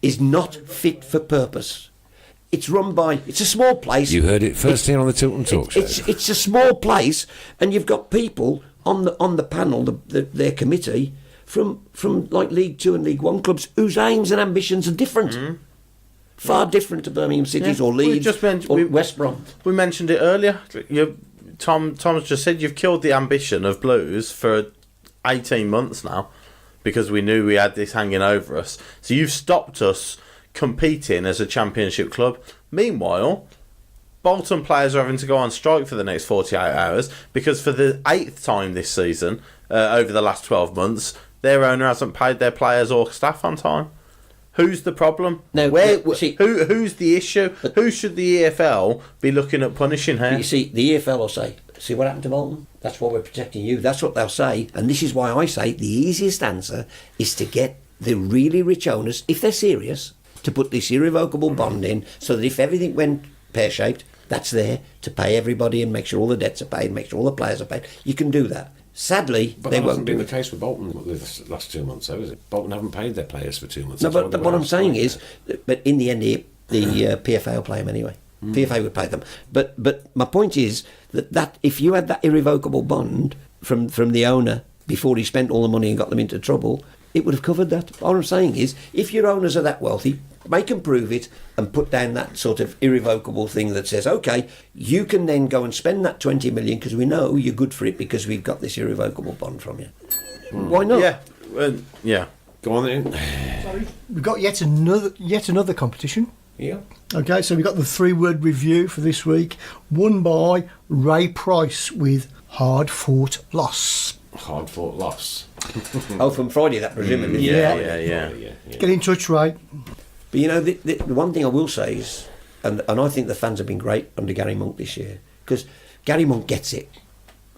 is not fit for purpose. It's run by. It's a small place. You heard it first here on the Tilton Talk show. It's a small place, and you've got people on the panel, their committee, from like League 2 and League 1 clubs whose aims and ambitions are different. Far different to Birmingham City's Yeah. or We Leeds just mentioned- or we- West Brom. We mentioned it earlier. Tom's just said you've killed the ambition of Blues for 18 months now because we knew we had this hanging over us. So you've stopped us competing as a championship club. Meanwhile, Bolton players are having to go on strike for the next 48 hours because for the 8th time this season, over the last 12 months, their owner hasn't paid their players or staff on time. Who's the problem? No, see- Who's the issue? Who should the EFL be looking at punishing here? You see, the EFL will say, see what happened to Bolton? That's why we're protecting you. That's what they'll say. And this is why I say the easiest answer is to get the really rich owners, if they're serious, to put this irrevocable bond in so that if everything went pear-shaped, that's there to pay everybody and make sure all the debts are paid, make sure all the players are paid. You can do that. Sadly, But they that won't hasn't been do the it. case with Bolton the last 2 months, though, is it? Bolton haven't paid their players for 2 months. No, That's but why what they I'm were saying out. is, but in the end, the PFA will play them anyway. PFA would pay them. But my point is that if you had that irrevocable bond from the owner before he spent all the money and got them into trouble, it would have covered that. All I'm saying is, if your owners are that wealthy, make them prove it and put down that sort of irrevocable thing that says, OK, you can then go and spend that 20 million because we know you're good for it because we've got this irrevocable bond from you. Why not? Yeah, yeah. Go on then. We've got yet another competition. Yeah. Okay, so we've got the 3-word review for this week, won by Ray Price with Hard Fought Loss. Hard fought loss. Oh, from Friday, that presumably. Yeah. Get in touch, Ray. But you know, the one thing I will say is, and I think the fans have been great under Gary Monk this year, because Gary Monk gets it.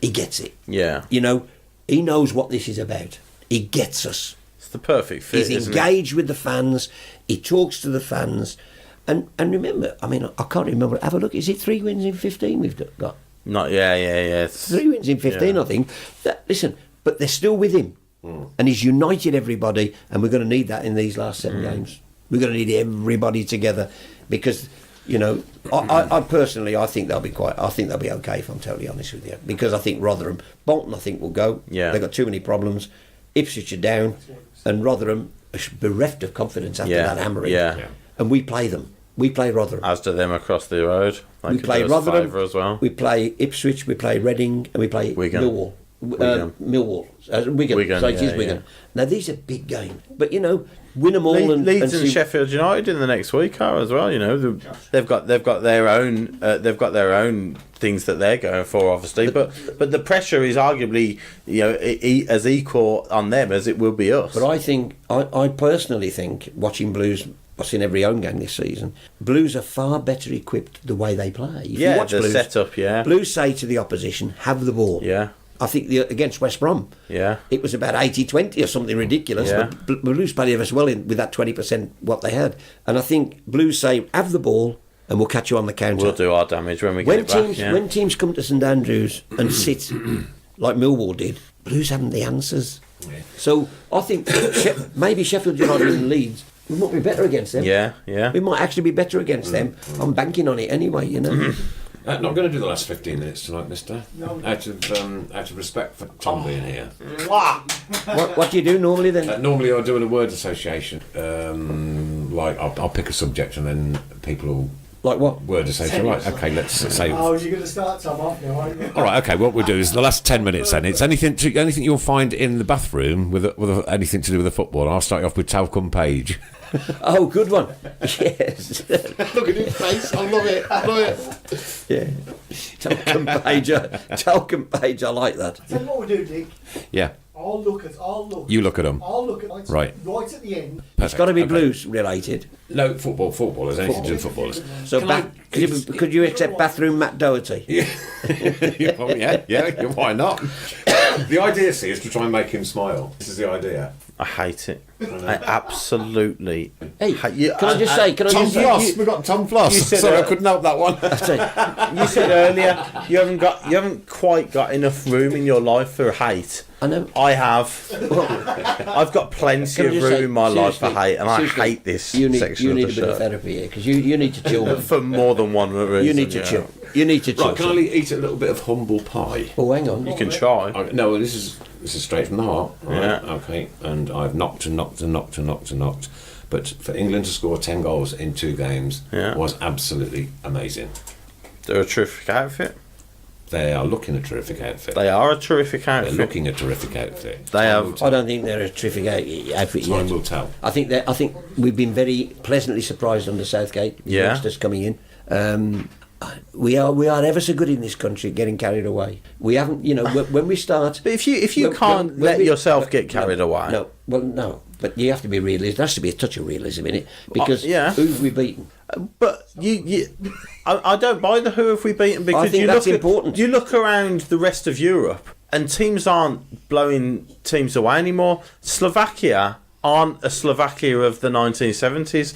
He gets it. Yeah. You know, he knows what this is about. He gets us. It's the perfect fit, He's isn't it? engaged with the fans. He talks to the fans. And remember, I mean, I can't remember. Have a look. Is it 3 wins in 15 we've got? Not, yeah. It's, 3 wins in 15, yeah. I think. Listen, but they're still with him. And he's united everybody, and we're going to need that in these last 7 games. We're going to need everybody together because, you know, I personally, I think they'll be okay, if I'm totally honest with you. Because I think Rotherham, Bolton, I think will go. Yeah. They've got too many problems. Ipswich are down, and Rotherham are bereft of confidence after Yeah, that hammering. yeah. And we play them. We play Rotherham. As do them across the road. They We could play do us a Rotherham favour as well. We play Ipswich, we play Reading, and we play Wigan. Millwall. Wigan. Millwall. Wigan. So it is yeah, Wigan. yeah. Now these are big games, but you know, win them all Leeds and see- Sheffield United in the next week are as well. You know, they've got their own things that they're going for, obviously. But the pressure is arguably, you know, as equal on them as it will be us. But I personally think watching Blues. I've seen every home game this season. Blues are far better equipped the way they play. If you watch the Blues, setup. Yeah, Blues say to the opposition, "Have the ball." yeah, I think against West Brom, yeah. it was about 80-20 or something ridiculous. Yeah. But Blues played us well with that 20% what they had. And I think Blues say, "Have the ball, and we'll catch you on the counter." We'll do our damage when we When get it teams back. Yeah. when teams come to St Andrews and sit like Millwall did, Blues haven't the answers. So I think maybe Sheffield United and Leeds, we might be better against them. yeah. We might actually be better against them. I'm banking on it anyway, you know. Not going to do the last 15 minutes tonight, mister. Out of respect for Tom being here. What do you do normally then? Normally I do a word association. Like I'll pick a subject and then people will Like what? word association. Right, okay, let's say. Oh, you're going to start Tom off now, aren't you? All right, okay. What we'll do is the last 10 minutes. Then it's anything you'll find in the bathroom with anything to do with the football. I'll start you off with Talcum Page. Oh, good one. Yes. Look at his face. I love it. I love it. Yeah. Talcum Page, I like that. Tell you what we'll do, Dick. Yeah, I'll look. You look at them. I'll look at Right. Right at the end. It's got to be Okay. Blues related. No, footballers. Anything to do with footballers. So could you accept bathroom Matt Doherty? Yeah, why not? The idea, see, is to try and make him smile. This is the idea. I hate it. I absolutely Hey, hate you. can I just say? Can I Tom just Floss. We've got Tom Floss. you said, Sorry, I couldn't help that one. you said earlier you haven't quite got enough room in your life for hate. I know. I have. I've got plenty Can I of just room say, in my life for seriously, hate, and I seriously, hate this You need section a of the bit of show therapy here because you need to chill. for more than one reason. You need to yeah. chill. You need to chill. Right, can I eat a little bit of humble pie? Oh, hang on. You can try. Okay, no, well, this is straight from the heart. Right? Yeah. Okay, and I've knocked and knocked and knocked and knocked and knocked. But for England to score 10 goals in 2 games Yeah. was absolutely amazing. They're a terrific outfit. They are looking a terrific outfit. They are a terrific They're outfit. looking a terrific outfit. They have- I don't think they're a terrific outfit Time yet. will tell. I think we've been very pleasantly surprised under Southgate. The Yeah. youngsters coming in. We are ever so good in this country at getting carried away. We haven't, when we start. But if you can't let yourself get carried away, No. But you have to be realistic. There has to be a touch of realism in it because yeah. who've we beaten? But I don't buy the who have we beaten because I think you that's look important. You look around the rest of Europe and teams aren't blowing teams away anymore. Slovakia aren't a Slovakia of the 1970s.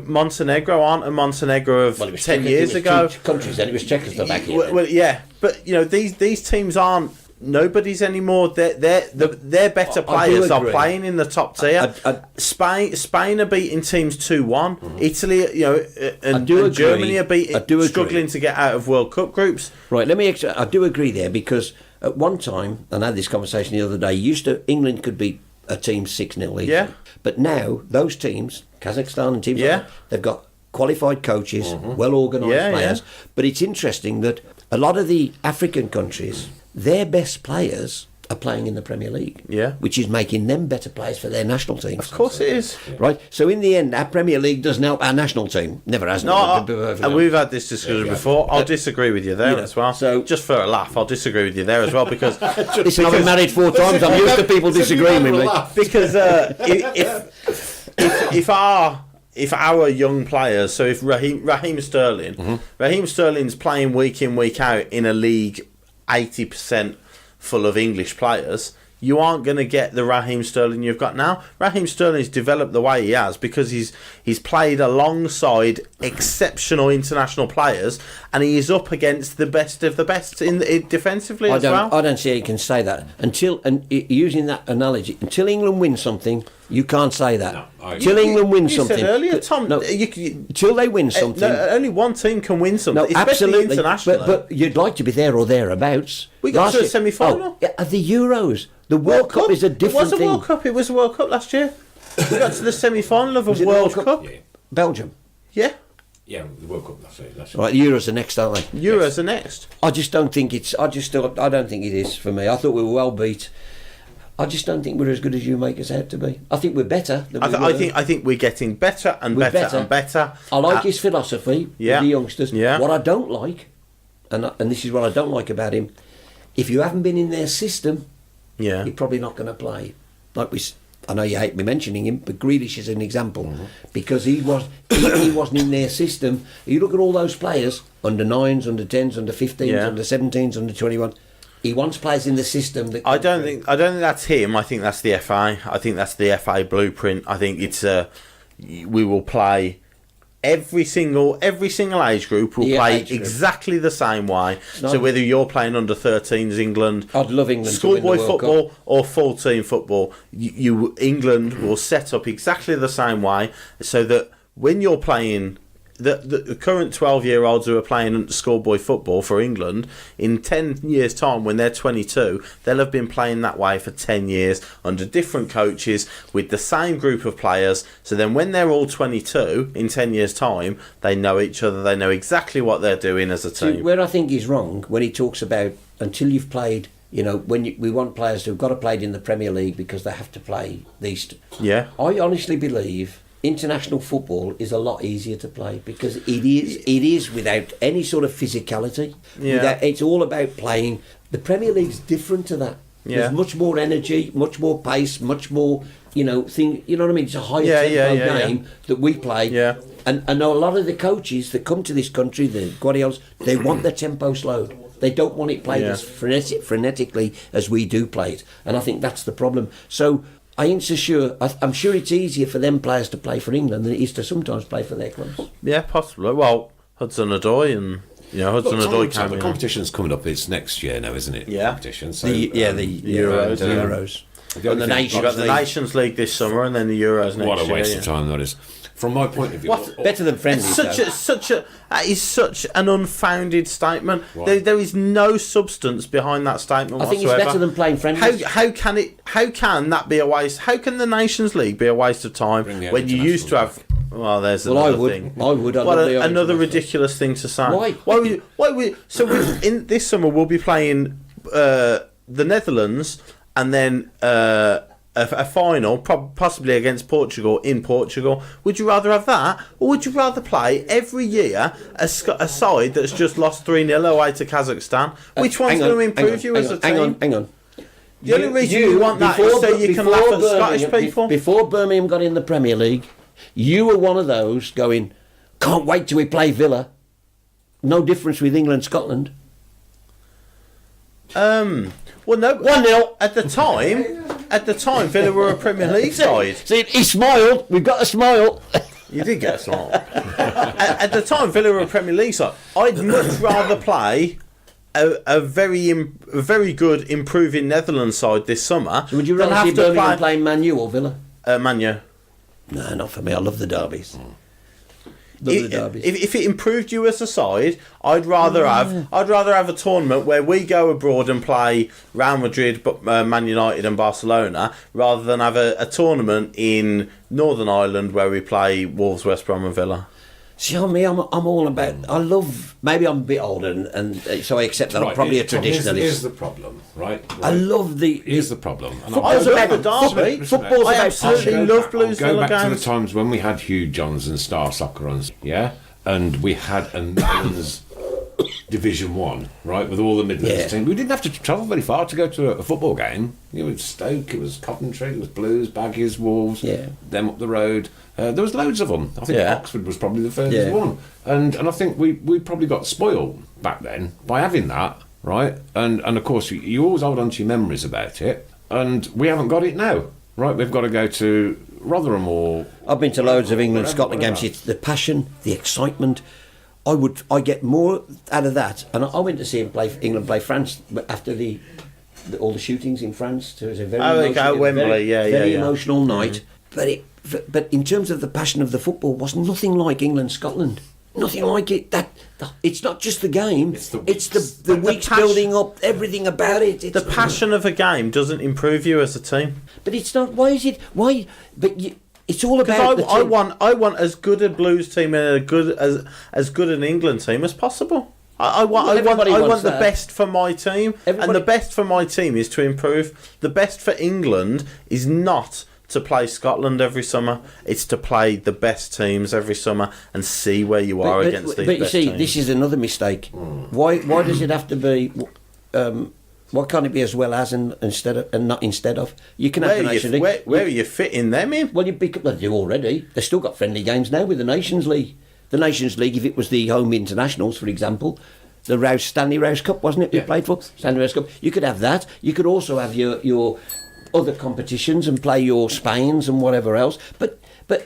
Montenegro aren't a Montenegro of 10 years ago. Two countries then. It was Czechoslovakia. Well, yeah, but these teams aren't nobody's anymore. They're better players are agree. playing in the top tier. Spain are beating teams 2-1. Italy, and agree. Germany are I do agree. struggling to get out of World Cup groups. Right, I do agree there because at one time, and I had this conversation the other day, England could beat a team 6-0 easily. Yeah. But now, those teams, Kazakhstan and teams Yeah. like that, they've got qualified coaches, well organised Yeah, players. yeah. But it's interesting that a lot of the African countries, their best players are playing in the Premier League. Yeah. Which is making them better players for their national teams. Of course it is. Right? So in the end, our Premier League doesn't help our national team. Never has. No, and we've had this discussion before. I'll disagree with you there as well. so- just for a laugh, I'll disagree with you there as well because Listen, I've been married 4 times. I'm used to people disagreeing with me. because if our young players, so if Raheem Sterling's playing week in week out in a league 80% full of English players, you aren't going to get the Raheem Sterling you've got now. Raheem Sterling's developed the way he has because he's played alongside exceptional international players, and he is up against the best of the best in defensively as well. I don't see how you can say that using that analogy. Until England wins something, you can't say that. No, I agree. Till England wins you something. said earlier, Tom. No, till they win something. only one team can win something, No, especially absolutely. internationally. But you'd like to be there or thereabouts. We got to a year- semi-final. The Euros. The World Cup is a different It was a thing. World Cup. It was a World Cup last year. We got to the semi-final of a Was it the World World Cup. Cup? Yeah, Yeah, yeah, the World Cup. That's it. Right, the Euros are next, aren't they? Euros are next. I just don't think it's. I don't think it is for me. I thought we were well beat. I just don't think we're as good as you make us out to be. I think we're better than we were. I think we're getting better and We're better and better. I like his philosophy yeah. with the youngsters. Yeah. What I don't like, and this is what I don't like about him, if you haven't been in their system, Yeah, you're probably not going to play. I know you hate me mentioning him, but Grealish is an example because he wasn't in their system. You look at all those players, under 9s, under 10s, under 15s, Yeah. under 17s, under 21. He wants players in the system that. I don't think that's him. I think that's the FA. I think that's the FA blueprint. I think it's we will play. Every single age group will Yeah, play age group. exactly the same way. not- So whether you're playing under 13s England, I'd love England to win the schoolboy World football or full team football, England will set up exactly the same way, so that when you're playing the current 12-year-olds who are playing schoolboy football for England, in 10 years' time, when they're 22, they'll have been playing that way for 10 years under different coaches with the same group of players. So then when they're all 22, in 10 years' time, they know each other, they know exactly what they're doing as a See, team. where I think he's wrong when he talks about until you've played. We want players who've got to play in the Premier League because they have to play these. Yeah. I honestly believe international football is a lot easier to play because it is without any sort of physicality. Yeah. It's all about playing. The Premier League's different to that. Yeah. There's much more energy, much more pace, much more, thing. You know what I mean? It's a higher Yeah, tempo game that we play. Yeah. And a lot of the coaches that come to this country, the Guardiolas, they want their tempo slowed. They don't want it played Yeah. as frenetically as we do play it, and I think that's the problem. So I ain't so sure. I'm sure it's easier for them players to play for England than it is to sometimes play for their clubs. Yeah, possibly. Well, Hudson-Odoi and Hudson-Odoi came the in. competition's coming up. It's next year now, isn't it? Yeah. Competition. So, The Euros, the yeah. Euros. the And only the thing- Nations You've got the League. Nations League this summer and then the Euros next year. What a waste yeah. of time that is. From my point of view, What? Better than friendlies. That is such an unfounded statement. Right. There is no substance behind that statement I think whatsoever. it's better than playing friendlies. How can that be a waste? How can the Nations League be a waste of time Bring the when you used to have? internationals Well, there's Well, I another would. thing. I would. I'd What love the another internationals. ridiculous thing to say. Why? In this summer we'll be playing the Netherlands and then a final, possibly against Portugal in Portugal. Would you rather have that, or would you rather play every year a side that's just lost 3-0 away to Kazakhstan? Which one's going to improve you as a team? Hang on. The only reason you want that is so you can laugh at Scottish people. Before Birmingham got in the Premier League, you were one of those going, can't wait till we play Villa. No difference with England, Scotland. Well, no. 1-0. At the time, Villa were a Premier League side. See, he smiled. We've got a smile. You did get a smile. At the time, Villa were a Premier League side. I'd much rather play a very good, improving Netherlands side this summer. So would you than rather have see to Birmingham playing Man U or Villa? Man U. No, not for me. I love the derbies. Love the derbies. If it improved you as a side, I'd rather have a tournament where we go abroad and play Real Madrid, Man United, and Barcelona, rather than have a tournament in Northern Ireland where we play Wolves, West Brom, and Villa. See, on me, I'm all about. I love. Maybe I'm a bit older, and so I accept that I'm probably a traditionalist. Here's the problem, right? I love the. Here's the problem. And Football's I love about the derby. Football's I about absolutely passion. love Blues Go Villa back to the games. times when we had Hugh Johns and Star Soccer on, yeah, and we had a Midlands Division 1, right, with all the Midlands Yeah. teams. We didn't have to travel very far to go to a football game. It was Stoke, it was Coventry, it was Blues, Baggies, Wolves, Yeah. them up the road. There was loads of them. I think Yeah. Oxford was probably the furthest Yeah. one. And I think we probably got spoiled back then by having that, right? And of course, you always hold on to your memories about it. And we haven't got it now, right? We've got to go to Rotherham or... I've been to loads of England, whatever, Scotland whatever. games. It's the passion, the excitement. I get more out of that. And I went to see England play France after all the shootings in France. So it was a very Oh, they go emotional, Wembley, very, yeah, very yeah. emotional night. But in terms of the passion of the football, was nothing like England, Scotland. Nothing like it. It's not just the game. It's the It's weeks. the The weeks passion- building up, everything about it. The passion of a game doesn't improve you as a team. But it's not. Why is it? Why? But it's all about. Because the I team. want as good a Blues team and as good an England team as possible. I want everybody wants the that. best for my team, and Everybody- the best for my team is to improve. The best for England is not to play Scotland every summer. It's to play the best teams every summer and see where you are against these But you best see, teams. this is another mistake. Why does it have to be? Why can't it be as well as and not instead of? You can have where, the are Nations you, League. where are you fitting them in? Well, they do already. They've still got friendly games now with the Nations League. The Nations League, if it was the home internationals, for example, the Stanley Rouse Cup, wasn't it? We Yeah. played for Stanley Rouse Cup. You could have that. You could also have your other competitions and play your Spains and whatever else. But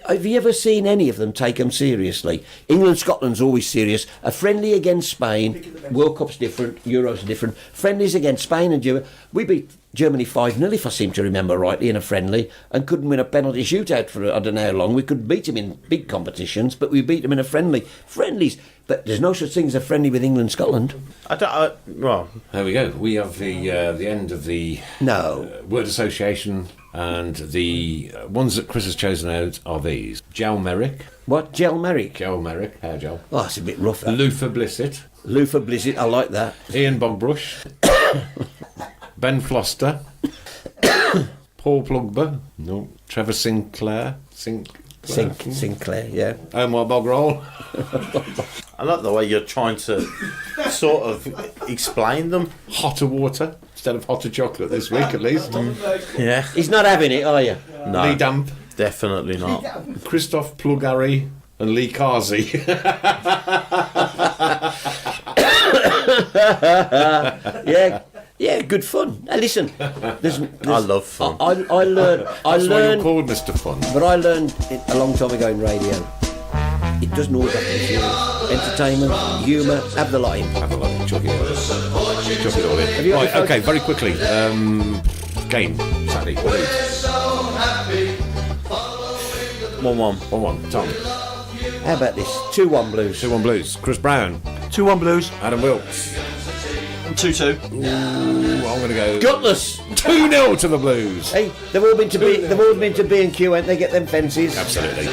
have you ever seen any of them take them seriously? England, Scotland's always serious. A friendly against Spain, World Cup's different, Euros are different. Friendlies against Spain and Germany. We beat Germany 5-0, if I seem to remember rightly, in a friendly, and couldn't win a penalty shootout for I don't know how long. We could beat them in big competitions, but we beat them in a friendly. Friendlies. But there's no such thing as a friendly with England, Scotland. Well, There we go. We have the end of the No. word association, and the ones that Chris has chosen out are these: Gel Merrick, What? Gel Merrick? Hair gel. Oh, it's a bit rough. That. Luther Blissett, Luther Blizzard, I like that. Ian Bogbrush, Ben Floster, Paul Plugber, no, Trevor Sinclair, Sinclair, yeah. Omar Bogrol, I like the way you're trying to sort of explain them. Hotter Water instead of hotter chocolate this week at least. Yeah, He's not having it, are you? no, Lee Damp, definitely not. Christoph Plugary, and Lee Carsey. Yeah, good fun. Now listen, I love fun. I learned. I That's why you're learned. called Mr. Fun. But I learned it a long time ago in radio. It doesn't always have to be serious. Entertainment, humour, have the lot in. Have a look. Chuck it all in. Have you got Right, your phone? okay, very quickly. Game, Saturday. What is it? 1-1. 1-1. Tom. How about this? 2-1 Blues. 2-1 Blues. Chris Brown. 2-1 Blues. Adam Wilkes. 2-2. Ooh, I'm going to go Gutless. 2-0 to the Blues. Hey, they've all been to B. They've all been to B&Q, ain't they? Get them fences. Absolutely.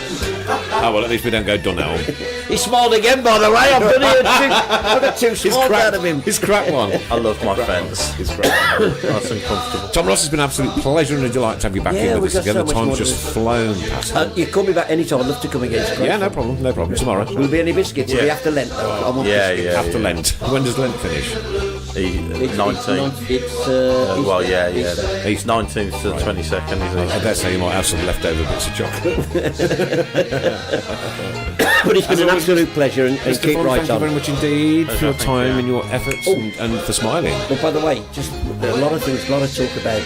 Oh, well, at least we don't go Donnell. He smiled again, by the way. I've done it. I got two smiles out of him. His crack one. I love my fence. His crack one. Nice and comfortable. Tom Ross, it's been an absolute pleasure and a delight to have you back Yeah, in with we've us got again. so The much more time's to just do. flown past. You call me back any time. I'd love to come again. It's great. Yeah, no problem. No problem. Tomorrow. Will there be any biscuits? It'll be after Lent, though. I want biscuits. After Lent. When does Lent finish? 19. Well, yeah. He's 19th to the 22nd, isn't I dare say you might have some leftover bits of chocolate. But it's been an absolute pleasure and Mr. keep Fon, right thank you on. very much indeed for your thank time you. and your efforts and for smiling. But by the way, just a lot of things, a lot of talk about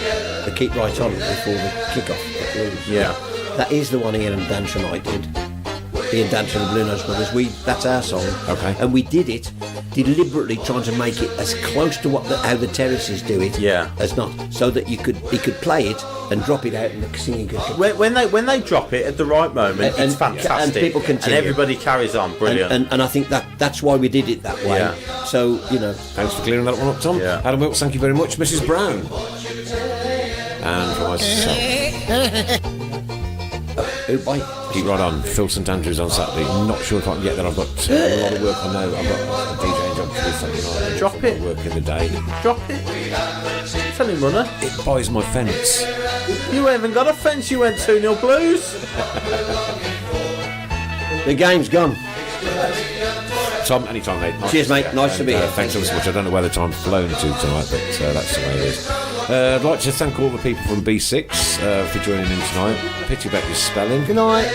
the keep right on before the kick-off. The Blues. Yeah. That is the one Ian and Dan tonight did. Ian Dan from the Blue Nose Brothers. That's our song. Okay. And we did it deliberately, trying to make it as close to how the Terraces do it. Yeah. As not, so that he could play it and drop it out and the singing could. When they drop it at the right moment, And- it's fantastic. and people continue. And everybody carries on. Brilliant. And I think that's why we did it that way. Yeah. So Thanks for clearing that one up, Tom. Yeah. Adam Wilkes, thank you very much. Mrs. Brown. And for myself. bye. Keep right on. Phil St Andrews on Saturday. Not sure if I can get there. I've got a lot of work. I know I've got a DJ job to do something like that. Drop it. Work in the day. Drop it. Tell him, runner. It buys my fence. You haven't got a fence. You went 2-0 Blues. The game's gone. Tom, anytime, mate. Nice Cheers, mate. Nice to be here. Thanks ever so much. I don't know where the time's flown to tonight, but that's the way it is. I'd like to thank all the people from B6 for joining in tonight. Pity about your spelling. Good night.